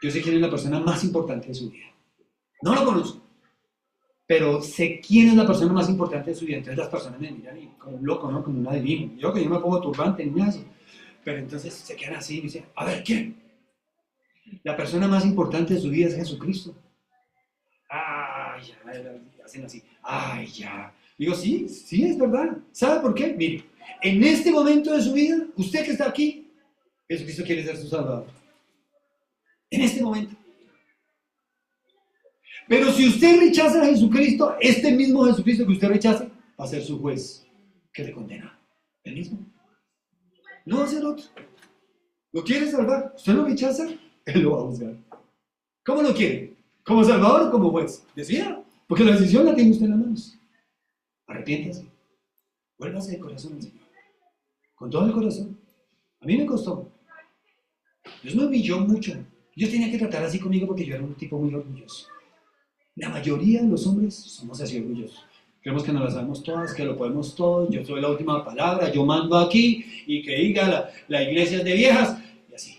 Yo sé quién es la persona más importante de su vida. No lo conozco, pero sé quién es la persona más importante de su vida. Entonces las personas me miran y como un loco, ¿no? Como un adivino. Yo que yo me pongo turbante, niñazo. Pero entonces se quedan así y dicen, a ver, ¿quién? La persona más importante de su vida es Jesucristo. Ay, ya, hacen así, ay, ya. Digo, sí, es verdad. ¿Sabe por qué? Mire, en este momento de su vida, usted que está aquí, Jesucristo quiere ser su Salvador. En este momento. Pero si usted rechaza a Jesucristo, este mismo Jesucristo que usted rechaza, va a ser su juez que le condena. El mismo. No va a ser otro. ¿Lo quiere salvar? ¿Usted lo rechaza? Él lo va a juzgar. ¿Cómo lo quiere? ¿Como Salvador o como juez? Decida, porque la decisión la tiene usted en las manos. Arrepiéntase. Vuélvase de corazón al Señor. Con todo el corazón. A mí me costó. Dios me humilló mucho. Dios tenía que tratar así conmigo porque yo era un tipo muy orgulloso. La mayoría de los hombres somos así orgullosos. Creemos que nos las sabemos todas, que lo podemos todo, yo soy la última palabra, yo mando aquí, y que diga la iglesia es de viejas, y así.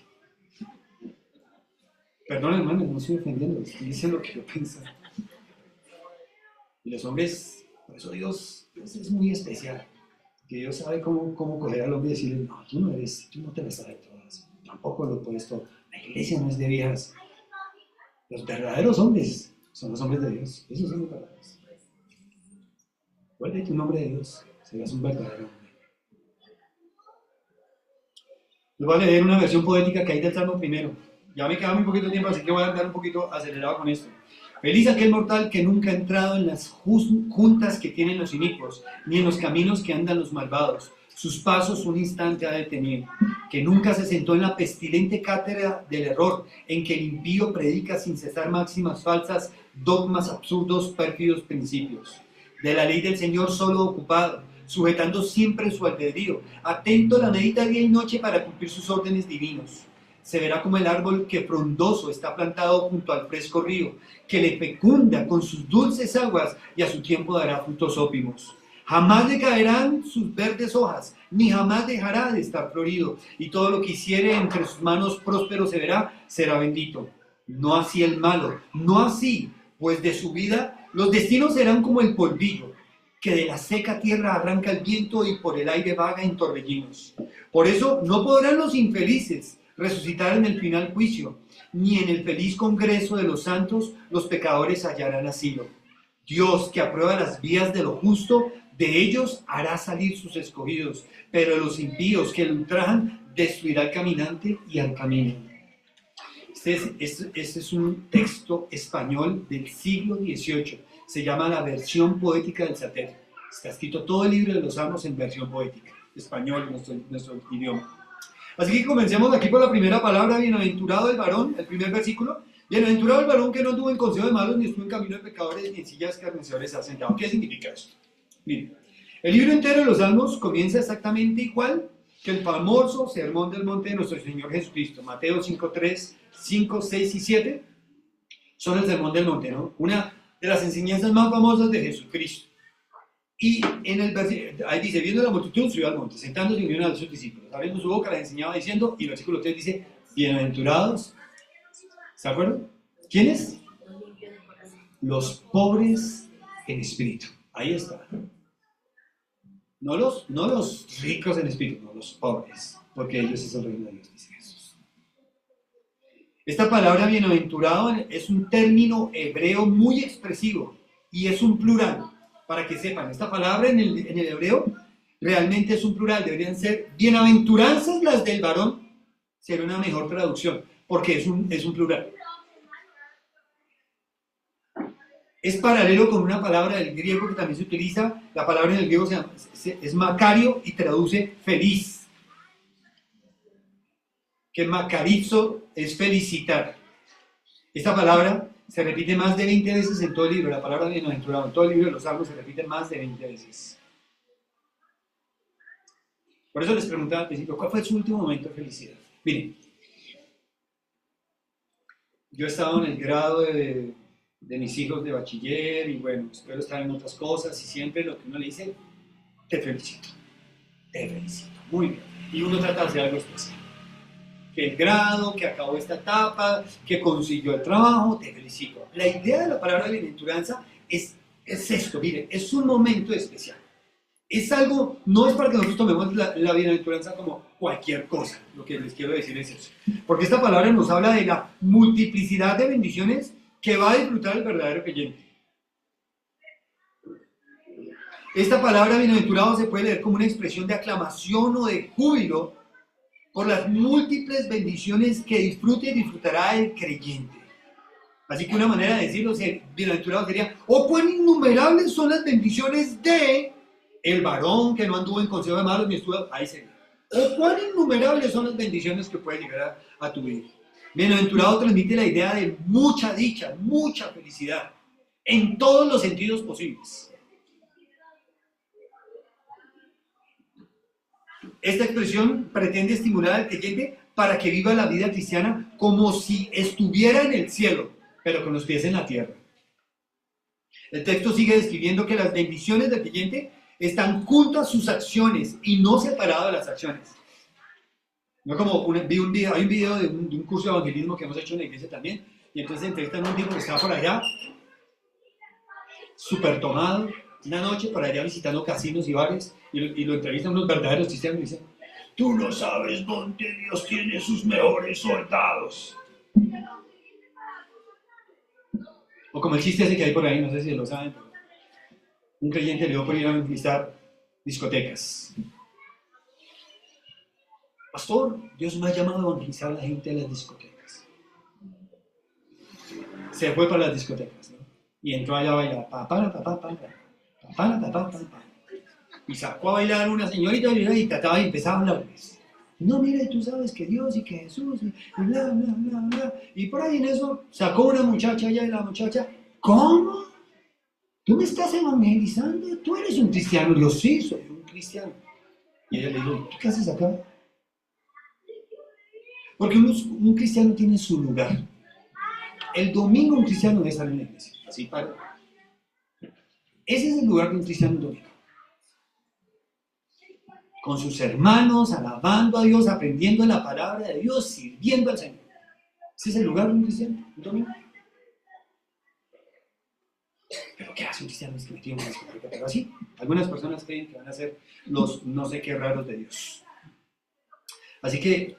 Perdón, hermano, no estoy ofendiendo, estoy diciendo lo que yo pienso. Y los hombres, por eso Dios es muy especial, que Dios sabe cómo coger al hombre y decirle, no, tú no te las sabes todas, tampoco lo puedes todo. La iglesia no es de viejas. Los verdaderos hombres son los hombres de Dios. Esos son los verdaderos. Vuelve tu nombre de Dios. Serás un verdadero hombre. Les voy a leer una versión poética que hay del Salmo primero. Ya me queda muy poquito tiempo, así que voy a andar un poquito acelerado con esto. Feliz aquel mortal que nunca ha entrado en las juntas que tienen los inicuos, ni en los caminos que andan los malvados. Sus pasos un instante ha detenido, que nunca se sentó en la pestilente cátedra del error, en que el impío predica sin cesar máximas falsas, dogmas absurdos, pérfidos principios. De la ley del Señor solo ocupado, sujetando siempre su albedrío, atento la medita día y noche para cumplir sus órdenes divinos. Se verá como el árbol que frondoso está plantado junto al fresco río, que le fecunda con sus dulces aguas y a su tiempo dará frutos ópimos. Jamás le caerán sus verdes hojas, ni jamás dejará de estar florido, y todo lo que hiciere entre sus manos próspero se verá, será bendito. No así el malo, no así, pues de su vida los destinos serán como el polvillo, que de la seca tierra arranca el viento y por el aire vaga en torbellinos. Por eso no podrán los infelices resucitar en el final juicio, ni en el feliz congreso de los santos los pecadores hallarán asilo. Dios, que aprueba las vías de lo justo, de ellos hará salir sus escogidos, pero los impíos que lo ultrajan destruirá al caminante y al camino. Este es un texto español del siglo XVIII. Se llama la versión poética del Sater. Está escrito todo el libro de los Salmos en versión poética, español, nuestro idioma. Así que comencemos aquí por la primera palabra, bienaventurado el varón, el primer versículo. Bienaventurado el varón que no anduvo en consejo de malos, ni estuvo en camino de pecadores, ni en sillas de escarnecedores se ha sentado. ¿Qué significa esto? Miren, el libro entero de los Salmos comienza exactamente igual que el famoso sermón del monte de nuestro Señor Jesucristo. Mateo 5:3, 5, 6 y 7 son el sermón del monte, ¿no? Una de las enseñanzas más famosas de Jesucristo. Y en el versículo, ahí dice, viendo la multitud, subió al monte, sentándose y unieron a sus discípulos. Abriendo su boca, les enseñaba diciendo, y el versículo 3 dice, bienaventurados, ¿se acuerdan? ¿Quiénes? Los pobres en espíritu. Ahí está. No los ricos en espíritu, no los pobres, porque ellos es el reino de Dios, dice Jesús. Esta palabra bienaventurado es un término hebreo muy expresivo y es un plural. Para que sepan, esta palabra en el hebreo realmente es un plural, deberían ser bienaventuranzas las del varón, sería una mejor traducción, porque es un plural. Es paralelo con una palabra del griego que también se utiliza, la palabra en el griego es macario y traduce feliz. Que macarizo es felicitar. Esta palabra se repite más de 20 veces en todo el libro, la palabra bienaventurado, en todo el libro de los Salmos se repite más de 20 veces. Por eso les preguntaba al principio, ¿cuál fue su último momento de felicidad? Miren, yo he estado en el grado de mis hijos de bachiller y bueno, espero estar en otras cosas y siempre lo que uno le dice, te felicito, muy bien. Y uno trata de hacer algo especial. Que el grado, que acabó esta etapa, que consiguió el trabajo, te felicito. La idea de la palabra bienaventuranza es esto, miren, es un momento especial. Es algo, no es para que nosotros tomemos la bienaventuranza como cualquier cosa, lo que les quiero decir es eso. Porque esta palabra nos habla de la multiplicidad de bendiciones que va a disfrutar el verdadero creyente. Esta palabra bienaventurado se puede leer como una expresión de aclamación o de júbilo por las múltiples bendiciones que disfrute y disfrutará el creyente. Así que una manera de decirlo, bienaventurado sería, oh, cuán innumerables son las bendiciones de el varón que no anduvo en consejo de malos ni estuvo, ahí sería. Oh, cuán innumerables son las bendiciones que puede llegar a tu vida. Bienaventurado transmite la idea de mucha dicha, mucha felicidad, en todos los sentidos posibles. Esta expresión pretende estimular al creyente para que viva la vida cristiana como si estuviera en el cielo, pero con los pies en la tierra. El texto sigue describiendo que las bendiciones del creyente están junto a sus acciones y no separado de las acciones. No como hay un video de un curso de evangelismo que hemos hecho en la iglesia también, y entonces entrevistan a un tipo que estaba por allá, súper tomado, una noche por allá visitando casinos y bares, y lo entrevistan unos verdaderos cristianos y dicen, tú no sabes dónde Dios tiene sus mejores soldados. O como el chiste ese que hay por ahí, no sé si lo saben, pero un creyente le dio por ir a visitar discotecas. Pastor, Dios me ha llamado a evangelizar a la gente de las discotecas. Se fue para las discotecas, ¿no? Y entró allá a bailar, y sacó a bailar una señorita y trataba y empezaba a hablarles. No, mira, y tú sabes que Dios y que Jesús y bla, bla, bla, bla. Y por ahí en eso sacó una muchacha allá y la muchacha, ¿cómo? ¿Tú me estás evangelizando? ¿Tú eres un cristiano? Yo sí, soy un cristiano. Y ella le dijo, ¿tú qué haces acá? Porque un cristiano tiene su lugar. El domingo un cristiano debe estar en la iglesia. Así para. Ese es el lugar de un cristiano domingo. Con sus hermanos, alabando a Dios, aprendiendo la palabra de Dios, sirviendo al Señor. Ese es el lugar de un cristiano, un domingo. ¿Pero qué hace un cristiano? Es que me tiene una discoteca. Pero así, algunas personas creen que van a ser los no sé qué raros de Dios. Así que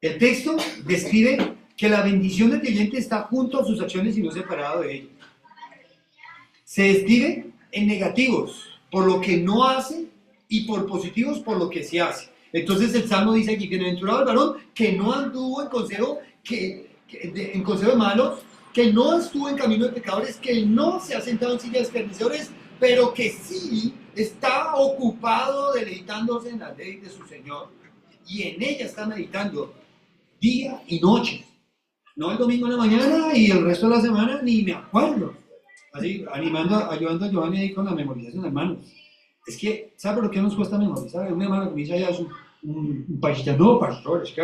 el texto describe que la bendición del creyente está junto a sus acciones y no separado de ellas. Se describe en negativos, por lo que no hace, y por positivos, por lo que se hace. Entonces el Salmo dice aquí, bienaventurado el varón que no anduvo en consejo, en consejo de malos, que no estuvo en camino de pecadores, que no se ha sentado en silla de escarnecedores, pero que sí está ocupado deleitándose en la ley de su Señor y en ella está meditando día y noche. No el domingo en la mañana y el resto de la semana ni me acuerdo. Así, ayudando a Giovanni ahí con la memorización, hermanos. Es que, ¿sabe por qué nos cuesta memorizar? Un hermano que me dice allá es un pastor, no, pastor, es que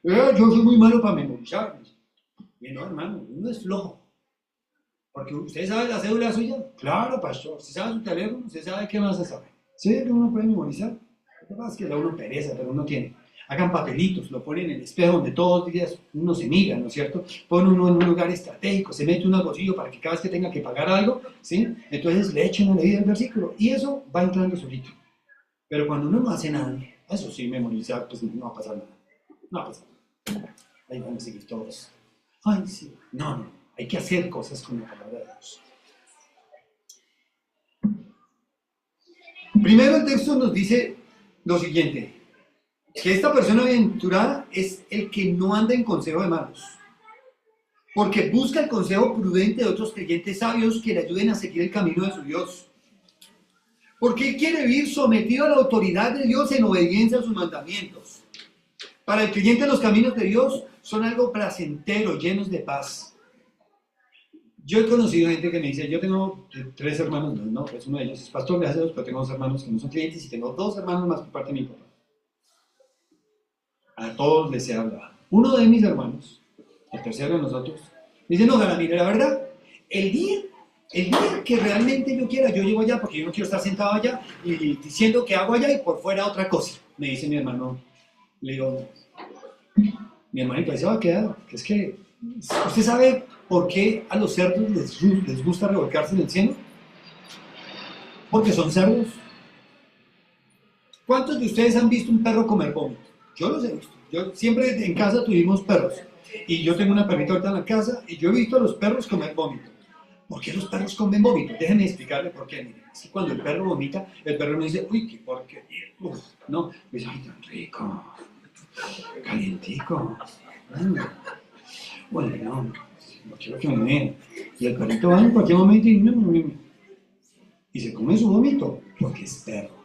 yo soy muy malo para memorizar. Y no, hermano, uno es flojo. Porque usted sabe la cédula suya. Claro, pastor. Usted sabe su teléfono, usted sabe qué más se sabe. ¿Sí? Que uno puede memorizar. Lo que pasa es que da uno pereza, pero uno tiene. Hagan papelitos, lo ponen en el espejo donde todos los días uno se mira, ¿no es cierto? Ponen uno en un lugar estratégico, se mete uno al bolsillo para que cada vez que tenga que pagar algo, ¿sí? Entonces le echen a leer el versículo y eso va entrando solito. Pero cuando uno no hace nada, eso sí, memorizar, pues no va a pasar nada. No va a pasar nada. Ahí van a seguir todos. Ay, sí. No, hay que hacer cosas con la palabra de Dios. Primero el texto nos dice lo siguiente. Que esta persona bienaventurada es el que no anda en consejo de malos, porque busca el consejo prudente de otros creyentes sabios que le ayuden a seguir el camino de su Dios. Porque él quiere vivir sometido a la autoridad de Dios en obediencia a sus mandamientos. Para el creyente los caminos de Dios son algo placentero, llenos de paz. Yo he conocido gente que me dice, yo tengo 3 hermanos, no, pues uno de ellos es pastor, gracias a Dios, pero tengo 2 hermanos que no son clientes y tengo 2 hermanos más por parte de mi papá. A todos les he hablado. Uno de mis hermanos, el tercero de nosotros, me dice, no, Gala, mire, la verdad, el día que realmente yo quiera, yo llego allá porque yo no quiero estar sentado allá y diciendo que hago allá y por fuera otra cosa. Me dice mi hermano, le digo, mi hermanito, ahí se va a quedar, que es que, ¿usted sabe por qué a los cerdos les gusta revolcarse en el cielo? Porque son cerdos. ¿Cuántos de ustedes han visto un perro comer vómito? Yo los he visto. Yo siempre en casa tuvimos perros. Y yo tengo una perrita ahorita en la casa y yo he visto a los perros comer vómito. ¿Por qué los perros comen vómito? Déjenme explicarle por qué. Mire, es que cuando el perro vomita, el perro no dice, uy, qué porquería. No, dice, ay, tan rico, calientico. Bueno, no quiero que me vean. Y el perrito va en cualquier momento y se come su vómito, porque es perro.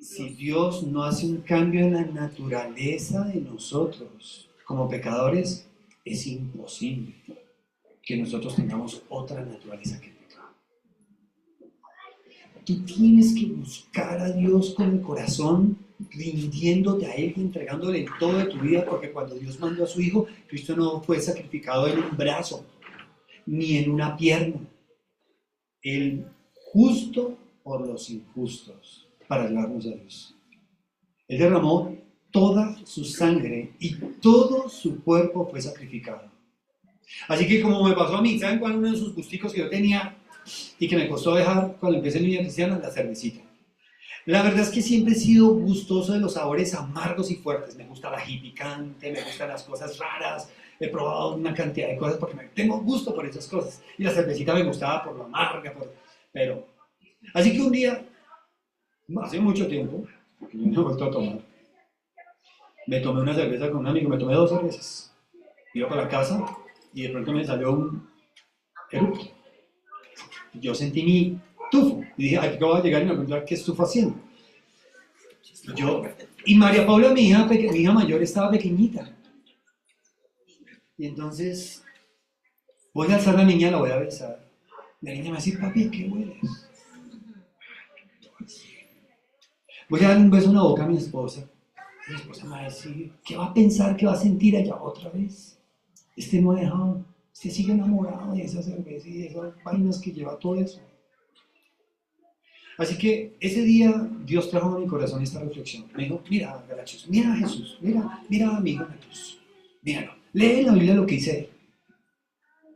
Si Dios no hace un cambio en la naturaleza de nosotros como pecadores, es imposible que nosotros tengamos otra naturaleza que el pecado. Tú tienes que buscar a Dios con el corazón, rindiéndote a Él y entregándole todo de tu vida, porque cuando Dios mandó a su Hijo, Cristo no fue sacrificado en un brazo, ni en una pierna. El justo por los injustos, para ayudarnos a Dios. Él derramó toda su sangre y todo su cuerpo fue sacrificado. Así que como me pasó a mí, ¿saben cuál? Uno de esos gusticos que yo tenía y que me costó dejar cuando empecé mi vida cristiana, la cervecita. La verdad es que siempre he sido gustoso de los sabores amargos y fuertes. Me gusta el ají picante, me gustan las cosas raras. He probado una cantidad de cosas porque tengo gusto por esas cosas. Y la cervecita me gustaba por lo amarga, pero... Así que un día, hace mucho tiempo, que yo no he vuelto a tomar, me tomé una cerveza con un amigo, me tomé 2 cervezas. Iba para la casa y de pronto me salió un eructo. Yo sentí mi tufo y dije, ay, ¿qué voy a llegar y me voy a preguntar qué estuvo haciendo? Y María Paula, mi hija mayor, estaba pequeñita. Y entonces voy a alzar a la niña, la voy a besar. La niña me va a decir, papi, ¿qué hueles? Voy a darle un beso en la boca a mi esposa. Mi esposa me va a decir, ¿qué va a pensar, qué va a sentir allá otra vez? Este no ha dejado, este sigue enamorado de esa cerveza y de esas vainas que lleva todo eso. Así que ese día Dios trajo a mi corazón esta reflexión. Me dijo, mira, Galachos, mira a Jesús, mira a mi hijo Jesús, míralo, lee en la Biblia lo que dice él.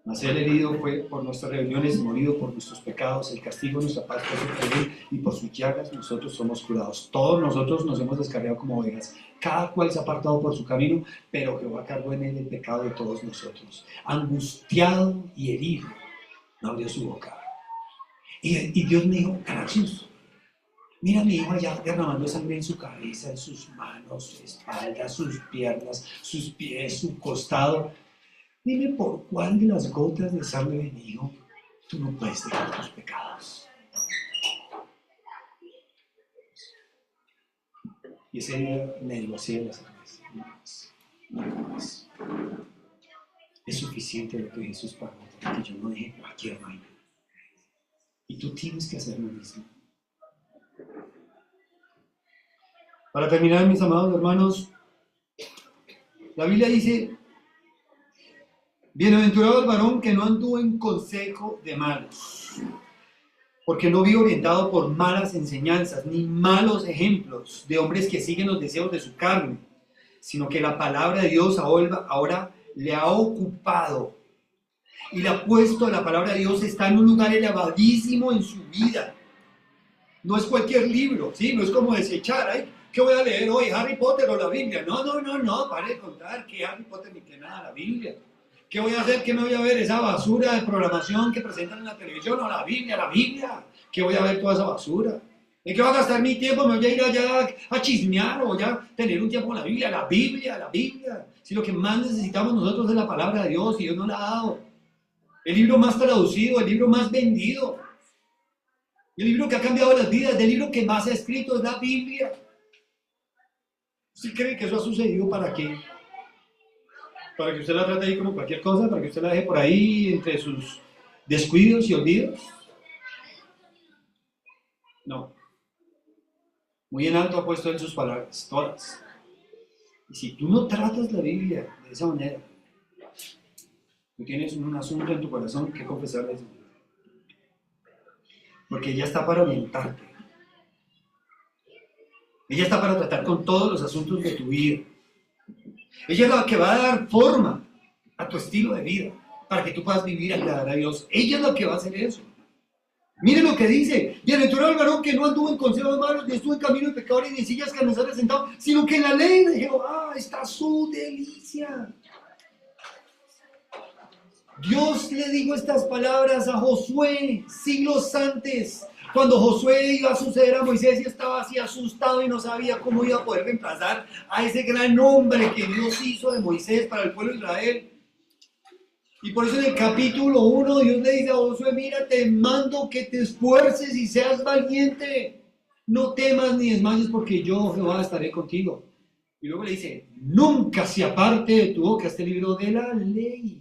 Mas él herido fue por nuestras rebeliones, morido por nuestros pecados, el castigo de nuestra paz fue sobre él, y por sus llagas nosotros somos curados. Todos nosotros nos hemos descarriado como ovejas, cada cual se ha apartado por su camino, pero Jehová cargó en él el pecado de todos nosotros. Angustiado y herido, no abrió su boca. Y Dios me dijo, Galachos, mira a mi hijo allá derramando sangre en su cabeza, en sus manos, su espalda, sus piernas, sus pies, su costado. Dime por cuál de las gotas de sangre de mi hijo tú no puedes dejar tus pecados. Y ese día me divorcié de la cerveza. No más. No más. Es suficiente lo que Jesús pagó para que yo no deje cualquier vaina. Y tú tienes que hacer lo mismo. Para terminar, mis amados hermanos, la Biblia dice: bienaventurado el varón que no anduvo en consejo de malos, porque no vive orientado por malas enseñanzas, ni malos ejemplos de hombres que siguen los deseos de su carne, sino que la palabra de Dios ahora le ha ocupado y le ha puesto. La palabra de Dios está en un lugar elevadísimo en su vida. No es cualquier libro, ¿sí? No es como desechar, ¿ay? ¿Qué voy a leer hoy? ¿Harry Potter o la Biblia? No, pare de contar que Harry Potter ni que nada, la Biblia. ¿Qué voy a hacer? ¿Qué me voy a ver? Esa basura de programación que presentan en la televisión, o la Biblia. ¿Qué voy a ver toda esa basura? ¿En qué voy a gastar mi tiempo? ¿Me voy a ir allá a chismear o voy a tener un tiempo con la Biblia? La Biblia. Si lo que más necesitamos nosotros es la palabra de Dios, y Dios nos la ha dado. El libro más traducido, el libro más vendido, el libro que ha cambiado las vidas, el libro que más ha escrito es la Biblia. ¿Usted cree que eso ha sucedido para qué? ¿Para que usted la trate ahí como cualquier cosa? ¿Para que usted la deje por ahí entre sus descuidos y olvidos? No. Muy en alto ha puesto en sus palabras, todas. Y si tú no tratas la Biblia de esa manera, tú tienes un asunto en tu corazón que confesarle a Dios. Porque ella está para orientarte. Ella está para tratar con todos los asuntos de tu vida. Ella es la que va a dar forma a tu estilo de vida para que tú puedas vivir y agradar a Dios. Ella es la que va a hacer eso. Miren lo que dice: bienaventurado el varón que no anduvo en consejos malos, ni estuvo en camino de pecadores, ni en sillas cansadas sentado, sino que en la ley de Jehová está su delicia. Dios le dijo estas palabras a Josué siglos antes, cuando Josué iba a suceder a Moisés y estaba así asustado y no sabía cómo iba a poder reemplazar a ese gran hombre que Dios hizo de Moisés para el pueblo de Israel. Y por eso en el capítulo 1 Dios le dice a Josué: mira, te mando que te esfuerces y seas valiente. No temas ni desmayes, porque yo, Jehová, estaré contigo. Y luego le dice: nunca se aparte de tu boca este libro de la ley,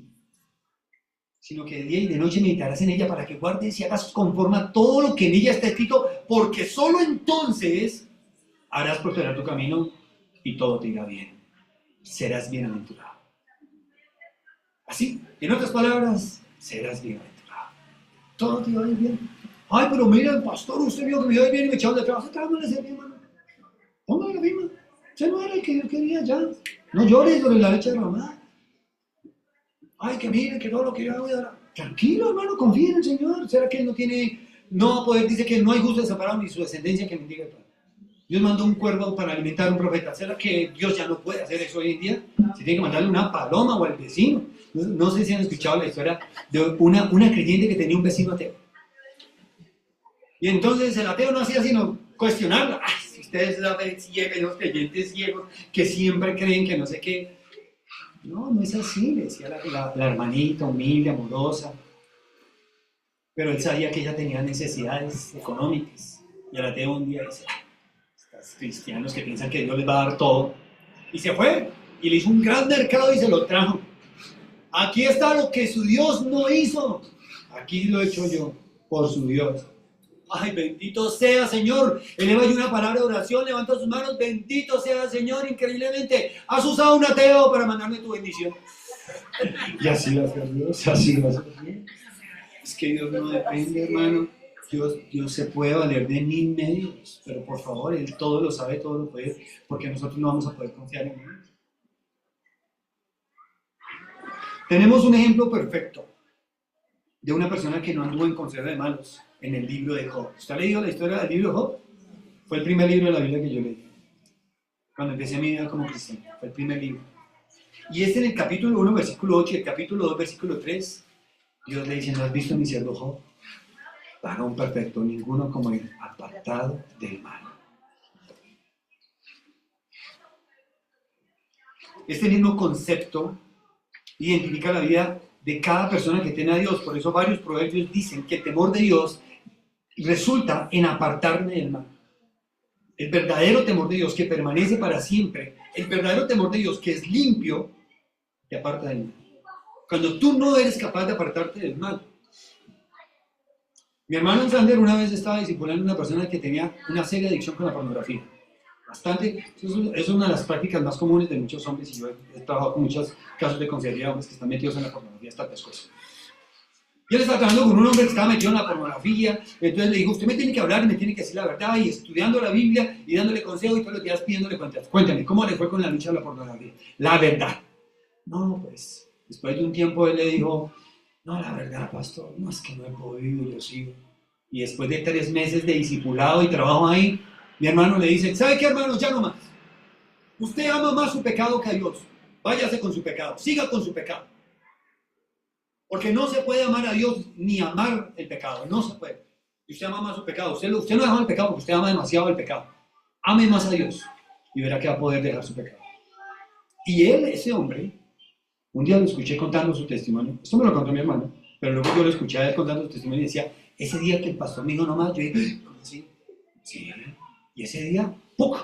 sino que de día y de noche meditarás en ella, para que guardes y hagas conforme a todo lo que en ella está escrito, porque solo entonces harás prosperar tu camino y todo te irá bien. Serás bienaventurado. Así, en otras palabras, serás bienaventurado. Todo te va a ir bien. Ay, pero mira, pastor, usted vio que me iba a ir bien y me echaron de atrás. Atrás no le serví, hermano. Póngale la misma. Usted no era el que yo quería ya. No llores sobre la leche derramada. Ay, que mire, que todo lo que yo hago ahora. Tranquilo, hermano, confía en el Señor. ¿Será que Él no va a poder? Dice que no hay justo desamparado ni su descendencia que bendiga el Padre. Dios mandó un cuervo para alimentar a un profeta. ¿Será que Dios ya no puede hacer eso hoy en día? Se tiene que mandarle una paloma o al vecino. No sé si han escuchado la historia de una creyente que tenía un vecino ateo. Y entonces el ateo no hacía sino cuestionarla. Ay, si ustedes la ven ciega, los creyentes ciegos que siempre creen que no sé qué. No es así, le decía la hermanita humilde, amorosa. Pero él sabía que ella tenía necesidades económicas. Y el ateo un día dice: estos cristianos que piensan que Dios les va a dar todo. Y se fue y le hizo un gran mercado y se lo trajo. Aquí está lo que su Dios no hizo. Aquí lo he hecho yo por su Dios. Ay, bendito sea, Señor. Eleva yo una palabra de oración, levanta sus manos. Bendito sea, Señor, increíblemente. Has usado un ateo para mandarme tu bendición. Y así lo hace Dios, así lo hace Dios. Es que Dios no depende, hermano. Dios se puede valer de 1000 medios, pero por favor, Él todo lo sabe, todo lo puede, porque nosotros no vamos a poder confiar en Él. Tenemos un ejemplo perfecto de una persona que no anduvo en consejo de malos en el libro de Job. ¿Usted ha leído la historia del libro de Job? Fue el primer libro de la Biblia que yo leí cuando empecé mi vida como cristiano. Fue el primer libro. Y en el capítulo 1, versículo 8 y el capítulo 2, versículo 3, Dios le dice: ¿no has visto a mi siervo Job? Varón perfecto, ninguno como él, apartado del mal. Este mismo concepto identifica la vida de cada persona que tiene a Dios. Por eso varios proverbios dicen que el temor de Dios resulta en apartarme del mal. El verdadero temor de Dios que permanece para siempre, el verdadero temor de Dios que es limpio, te aparta del mal. Cuando tú no eres capaz de apartarte del mal. Mi hermano Sander una vez estaba discipulando a una persona que tenía una seria adicción con la pornografía. Bastante, eso es una de las prácticas más comunes de muchos hombres, y yo he trabajado con muchos casos de consejería de hombres que están metidos en la pornografía hasta el pescuezo. Y él estaba trabajando con un hombre que estaba metido en la pornografía, entonces le dijo, usted me tiene que hablar, me tiene que decir la verdad, y estudiando la Biblia y dándole consejos y todos los días pidiéndole cuentas. Cuéntame, ¿cómo le fue con la lucha de la pornografía? La verdad. No, pues, después de un tiempo él le dijo, no, la verdad, pastor, no es que no he podido, yo sigo. Y después de 3 meses de discipulado y trabajo ahí, mi hermano le dice, ¿sabe qué, hermano? Ya no más. Usted ama más su pecado que a Dios. Váyase con su pecado, siga con su pecado. Porque no se puede amar a Dios ni amar el pecado, no se puede. Y usted ama más su pecado, usted no ama el pecado porque usted ama demasiado el pecado. Ame más a Dios y verá que va a poder dejar su pecado. Y él, ese hombre, un día lo escuché contando su testimonio. Esto me lo contó mi hermano, pero luego yo lo escuché a él contando su testimonio y decía, ese día que el pastor me dijo no más, yo dije, ¿cómo así? Sí. Y ese día, ¡puc!,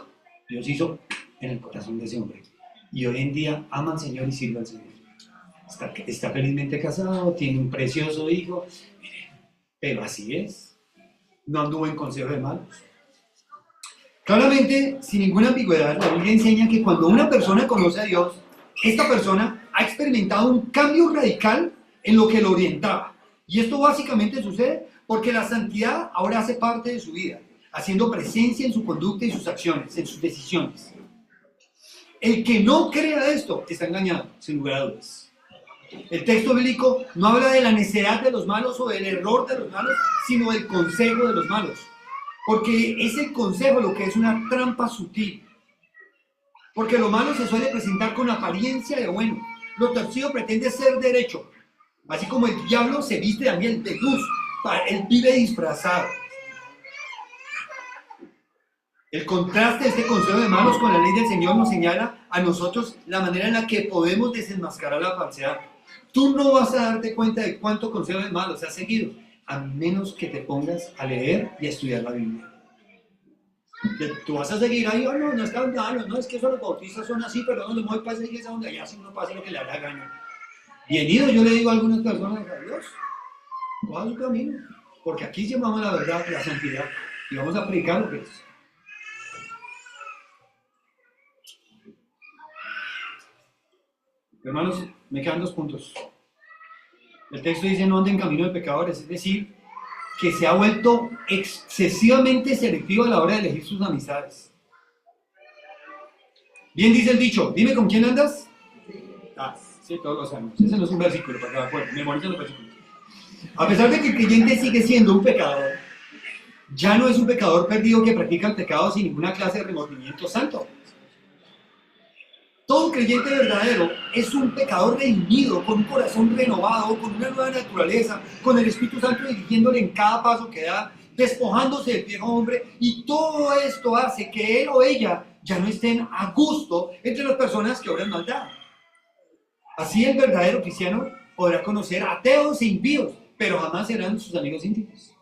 Dios hizo en el corazón de ese hombre. Y hoy en día ama al Señor y sirve al Señor. Está felizmente casado, tiene un precioso hijo. Mire, pero así es. No anduvo en consejo de malos. Claramente, sin ninguna ambigüedad, la Biblia enseña que cuando una persona conoce a Dios, esta persona ha experimentado un cambio radical en lo que lo orientaba. Y esto básicamente sucede porque la santidad ahora hace parte de su vida, haciendo presencia en su conducta y sus acciones, en sus decisiones. El que no crea esto está engañado, sin lugar a dudas. El texto bíblico no habla de la necedad de los malos o del error de los malos, sino del consejo de los malos. Porque es el consejo lo que es una trampa sutil. Porque lo malo se suele presentar con apariencia de bueno. Lo torcido pretende ser derecho. Así como el diablo se viste también de luz. Él vive disfrazado. El contraste de este consejo de malos con la ley del Señor nos señala a nosotros la manera en la que podemos desenmascarar la falsedad. Tú no vas a darte cuenta de cuánto consejo de malos has seguido, a menos que te pongas a leer y a estudiar la Biblia. Tú vas a seguir ahí, oh, no es tan malo, no es que eso los bautistas son así, pero donde muy pasa y es donde allá si uno pasa lo que le haga gana. Bienvenido, yo le digo a algunas personas, a Dios, coja su camino, porque aquí llamamos la verdad, la santidad, y vamos a predicar lo que es. Hermanos, me quedan 2 puntos. El texto dice no anden en camino de pecadores, es decir, que se ha vuelto excesivamente selectivo a la hora de elegir sus amistades. Bien dice el dicho, dime con quién andas. Sí, todos lo sabemos. Ese no es un versículo para cada cuerpo, memoricen los versículos. A pesar de que el creyente sigue siendo un pecador, ya no es un pecador perdido que practica el pecado sin ninguna clase de remordimiento santo. Todo creyente verdadero es un pecador redimido, con un corazón renovado, con una nueva naturaleza, con el Espíritu Santo dirigiéndole en cada paso que da, despojándose del viejo hombre, y todo esto hace que él o ella ya no estén a gusto entre las personas que obran maldad. Así el verdadero cristiano podrá conocer ateos e impíos, pero jamás serán sus amigos íntimos.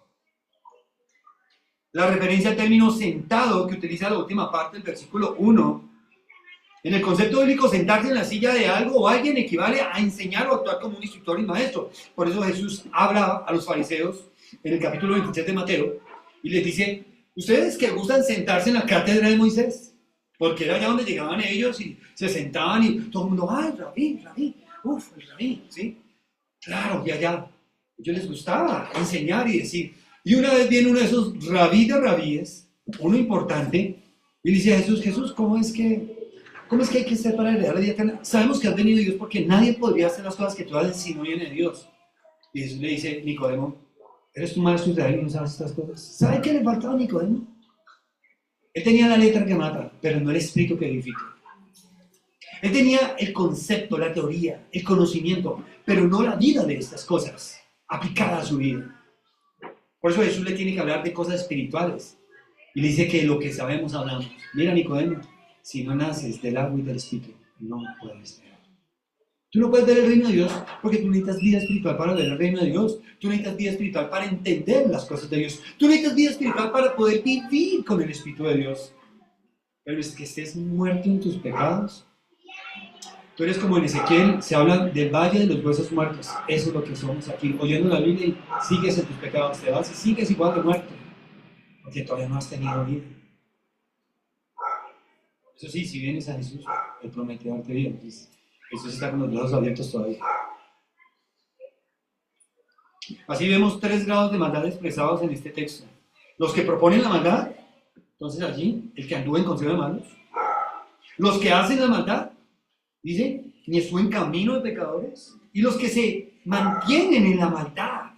La referencia al término sentado que utiliza la última parte del versículo 1, en el concepto bíblico, sentarse en la silla de algo o alguien equivale a enseñar o actuar como un instructor y maestro. Por eso Jesús habla a los fariseos en el capítulo 23 de Mateo y les dice, ¿ustedes que gustan sentarse en la cátedra de Moisés? Porque era allá donde llegaban ellos y se sentaban y todo el mundo, ¡ay, rabí, el rabí! ¿Sí? Claro, y allá. A ellos les gustaba enseñar y decir. Y una vez viene uno de esos rabí de rabíes, uno importante, y le dice a Jesús, Jesús, ¿cómo es que hay que ser para heredar la vida eterna? Sabemos que has venido de Dios porque nadie podría hacer las cosas que tú haces si no viene de Dios. Y Jesús le dice, Nicodemo, ¿eres tu maestro Israel y no sabes estas cosas? ¿Sabe qué le faltaba a Nicodemo? Él tenía la letra que mata, pero no el espíritu que edifica. Él tenía el concepto, la teoría, el conocimiento, pero no la vida de estas cosas aplicada a su vida. Por eso Jesús le tiene que hablar de cosas espirituales. Y le dice que lo que sabemos hablamos. Mira, Nicodemo, si no naces del agua y del espíritu, no puedes ver. Tú no puedes ver el reino de Dios porque tú necesitas vida espiritual para ver el reino de Dios. Tú necesitas vida espiritual para entender las cosas de Dios. Tú necesitas vida espiritual para poder vivir con el Espíritu de Dios. Pero es que estés muerto en tus pecados. Tú eres como en Ezequiel, se habla del valle de los huesos muertos. Eso es lo que somos aquí, oyendo la Biblia y sigues en tus pecados. Te vas y sigues igual de muerto. Porque todavía no has tenido vida. Eso sí, si vienes a Jesús, Él promete darte vida. Entonces, Jesús está con los brazos abiertos todavía. Así vemos 3 grados de maldad expresados en este texto. Los que proponen la maldad, entonces allí, el que anduvo en consejo de malos. Los que hacen la maldad, dice, ni estuvo en camino de pecadores. Y los que se mantienen en la maldad,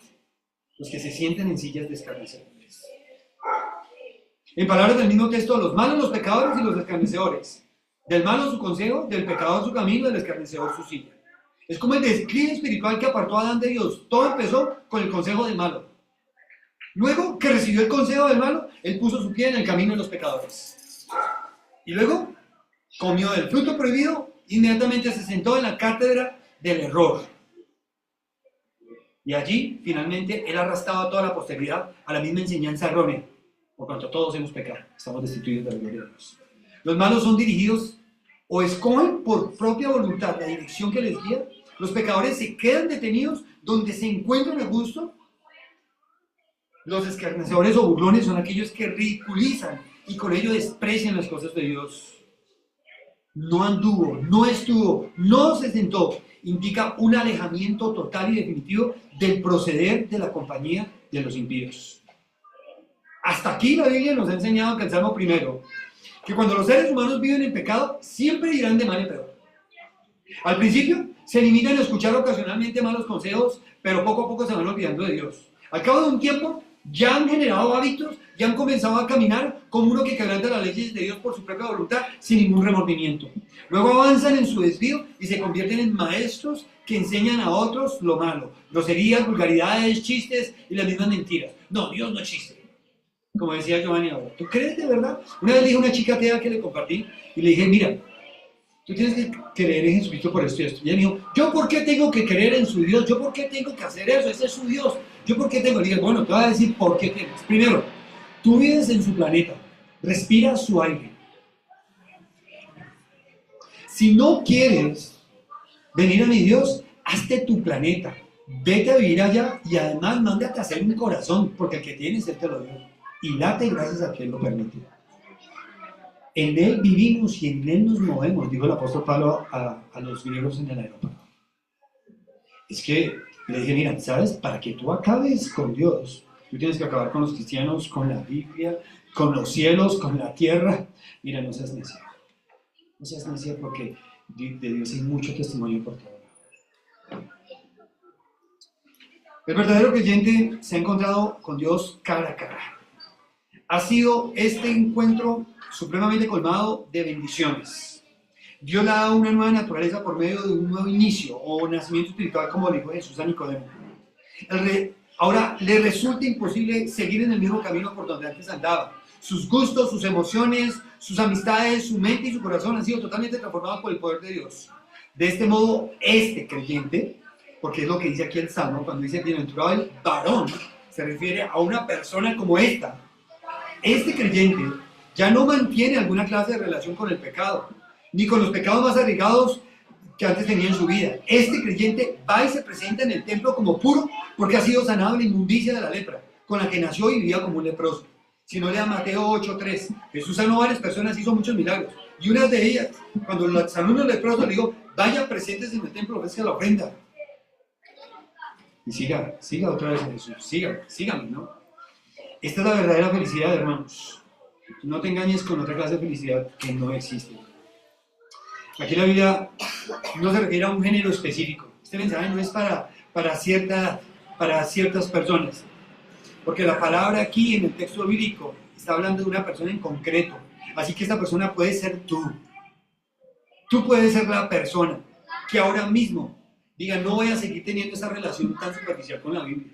los que se sienten en sillas de escarnecedores. En palabras del mismo texto, los malos, los pecadores y los escarnecedores. Del malo su consejo, del pecador su camino, del escarnecedor su silla. Es como el declive espiritual que apartó a Adán de Dios. Todo empezó con el consejo del malo. Luego que recibió el consejo del malo, él puso su pie en el camino de los pecadores. Y luego comió del fruto prohibido, inmediatamente se sentó en la cátedra del error. Y allí, finalmente, él arrastraba a toda la posteridad a la misma enseñanza errónea. Por cuanto todos hemos pecado, estamos destituidos de la gloria de Dios. Los malos son dirigidos o escogen por propia voluntad la dirección que les guía. Los pecadores se quedan detenidos donde se encuentran a gusto. Los escarnecedores o burlones son aquellos que ridiculizan y con ello desprecian las cosas de Dios. No anduvo, no estuvo, no se sentó. Indica un alejamiento total y definitivo del proceder de la compañía de los impíos. Hasta aquí la Biblia nos ha enseñado que el Salmo primero, que cuando los seres humanos viven en pecado, siempre irán de mal en peor. Al principio se limitan a escuchar ocasionalmente malos consejos, pero poco a poco se van olvidando de Dios. Al cabo de un tiempo, ya han generado hábitos, ya han comenzado a caminar como uno que quebranta las leyes de Dios por su propia voluntad, sin ningún remordimiento. Luego avanzan en su desvío y se convierten en maestros que enseñan a otros lo malo. Groserías, vulgaridades, chistes y las mismas mentiras. No, Dios no existe. Como decía Giovanni ahora. ¿Tú crees de verdad? Una vez le dije a una chica atea que le compartí y le dije, mira, tú tienes que creer en Jesucristo por esto y esto. Y ella me dijo, ¿yo por qué tengo que creer en su Dios? ¿Yo por qué tengo que hacer eso? Ese es su Dios. ¿Yo por qué tengo? Le dije, bueno, te voy a decir por qué tienes. Primero, tú vives en su planeta, respiras su aire. Si no quieres venir a mi Dios, hazte tu planeta. Vete a vivir allá y además mándate a hacer un corazón, porque el que tienes, Él te lo dio. Y late gracias a que Él lo permite. En Él vivimos y en Él nos movemos, dijo el apóstol Pablo a los griegos en el aeropuerto. Es que le dije, mira, ¿sabes? Para que tú acabes con Dios, tú tienes que acabar con los cristianos, con la Biblia, con los cielos, con la tierra. Mira, no seas necia. No seas necia porque de Dios hay mucho testimonio por todo lado. El verdadero creyente se ha encontrado con Dios cara a cara. Ha sido este encuentro supremamente colmado de bendiciones. Dios le ha dado una nueva naturaleza por medio de un nuevo inicio o nacimiento espiritual, como dijo Jesús a Nicodemo. Ahora le resulta imposible seguir en el mismo camino por donde antes andaba. Sus gustos, sus emociones, sus amistades, su mente y su corazón han sido totalmente transformados por el poder de Dios. De este modo, este creyente, porque es lo que dice aquí el Salmo, cuando dice bienaventurado el varón, se refiere a una persona como esta. Este creyente ya no mantiene alguna clase de relación con el pecado, ni con los pecados más arriesgados que antes tenía en su vida. Este creyente va y se presenta en el templo como puro porque ha sido sanado de la inmundicia de la lepra, con la que nació y vivía como un leproso. Si no lea Mateo 8:3, Jesús sanó a varias personas, hizo muchos milagros. Y una de ellas, cuando los alumnos leprosos le dijo, vaya presentes en el templo, ofrezca la ofrenda. Y siga otra vez a Jesús, sígame, ¿no? Esta es la verdadera felicidad, hermanos. No te engañes con otra clase de felicidad que no existe. Aquí la Biblia no se refiere a un género específico. Este mensaje no es para ciertas personas. Porque la palabra aquí en el texto bíblico está hablando de una persona en concreto. Así que esta persona puede ser tú. Tú puedes ser la persona que ahora mismo diga, no voy a seguir teniendo esa relación tan superficial con la Biblia.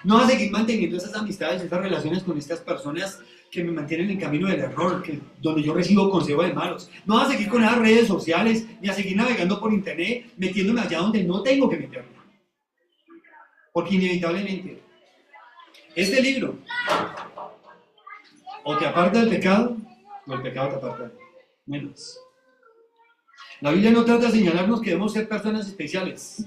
No vas a seguir manteniendo esas amistades, esas relaciones con estas personas que me mantienen en el camino del error, donde yo recibo consejo de malos. No vas a seguir con esas redes sociales, ni a seguir navegando por internet, metiéndome allá donde no tengo que meterme. Porque inevitablemente, este libro o te aparta del pecado, o el pecado te aparta de él. Menos. La Biblia no trata de señalarnos que debemos ser personas especiales,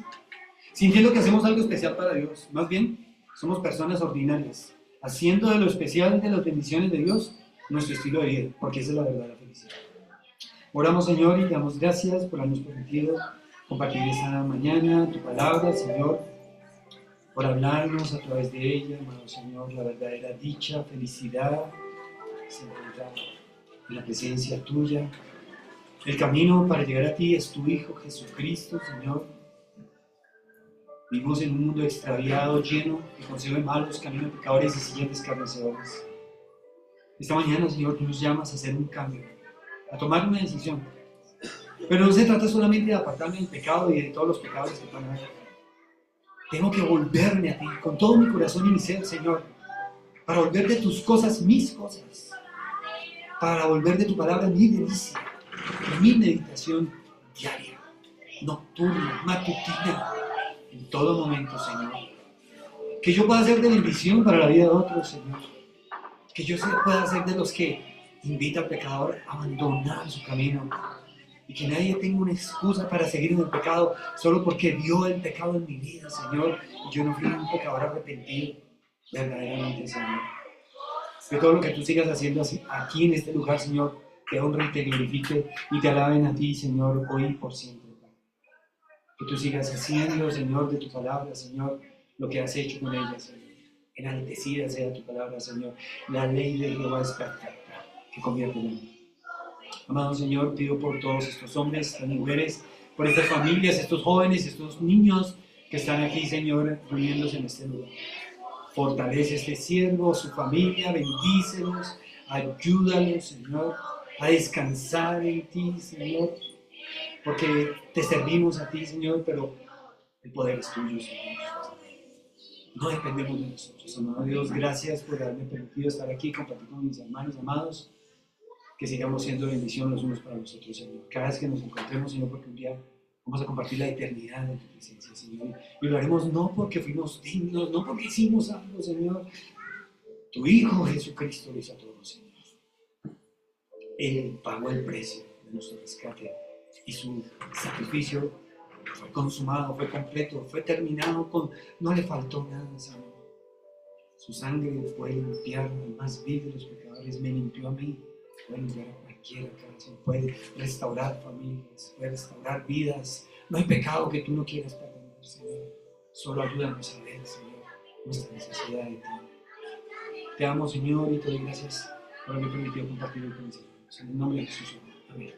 sintiendo que hacemos algo especial para Dios. Más bien, somos personas ordinarias, haciendo de lo especial de las bendiciones de Dios nuestro estilo de vida, porque esa es la verdadera felicidad. Oramos, Señor, y te damos gracias por habernos permitido compartir esta mañana tu palabra, Señor, por hablarnos a través de ella, amado Señor. La verdadera dicha, felicidad se encuentra en la presencia tuya. El camino para llegar a ti es tu Hijo Jesucristo, Señor. Vivimos en un mundo extraviado, lleno de consejos de malos, camino de pecadores y siguientes escarnecedores. Esta mañana, Señor, tú nos llamas a hacer un cambio, a tomar una decisión. Pero no se trata solamente de apartarme del pecado y de todos los pecados que puedan haber. Tengo que volverme a ti con todo mi corazón y mi ser, Señor, para volver de tus cosas mis cosas, para volver de tu palabra mi delicia, mi meditación diaria, nocturna, matutina, en todo momento, Señor. Que yo pueda ser de bendición para la vida de otros, Señor. Que yo pueda ser de los que invita al pecador a abandonar su camino. Y que nadie tenga una excusa para seguir en el pecado solo porque vio el pecado en mi vida, Señor. Y yo no fui un pecador arrepentido, verdaderamente, Señor. Que todo lo que tú sigas haciendo aquí en este lugar, Señor, te honre y te glorifique y te alaben a ti, Señor, hoy y por siempre. Que tú sigas haciendo, Señor, de tu palabra, Señor, lo que has hecho con ella, Señor. Enaltecida sea tu palabra, Señor. La ley de Jehová es perfecta, que convierte en amor. Amado Señor, pido por todos estos hombres, estas mujeres, por estas familias, estos jóvenes, estos niños que están aquí, Señor, reuniéndose en este lugar. Fortalece este siervo, su familia, bendícelos, ayúdalos, Señor, a descansar en ti, Señor, porque te servimos a ti, Señor, pero el poder es tuyo, Señor. No dependemos de nosotros, amado Dios. Gracias por haberme permitido estar aquí y compartir con mis hermanos amados. Que sigamos siendo bendición los unos para los otros, Señor. Cada vez que nos encontremos, Señor, porque un día vamos a compartir la eternidad en tu presencia, Señor. Y lo haremos no porque fuimos dignos, no porque hicimos algo, Señor. Tu Hijo Jesucristo lo hizo todo, Señor. Él pagó el precio de nuestro rescate y su sacrificio fue consumado, fue completo, fue terminado, no le faltó nada, Señor. Su sangre puede limpiar al más vil de los pecadores, me limpió a mí. Puede limpiar a cualquiera, Señor. Puede restaurar familias, puede restaurar vidas. No hay pecado que tú no quieras perdonar, Señor. Solo ayúdanos a ver, Señor, nuestra necesidad de ti. Te amo, Señor, y te doy gracias por haberme permitido compartir el con mis hermanos. En el nombre de Jesús. Amén.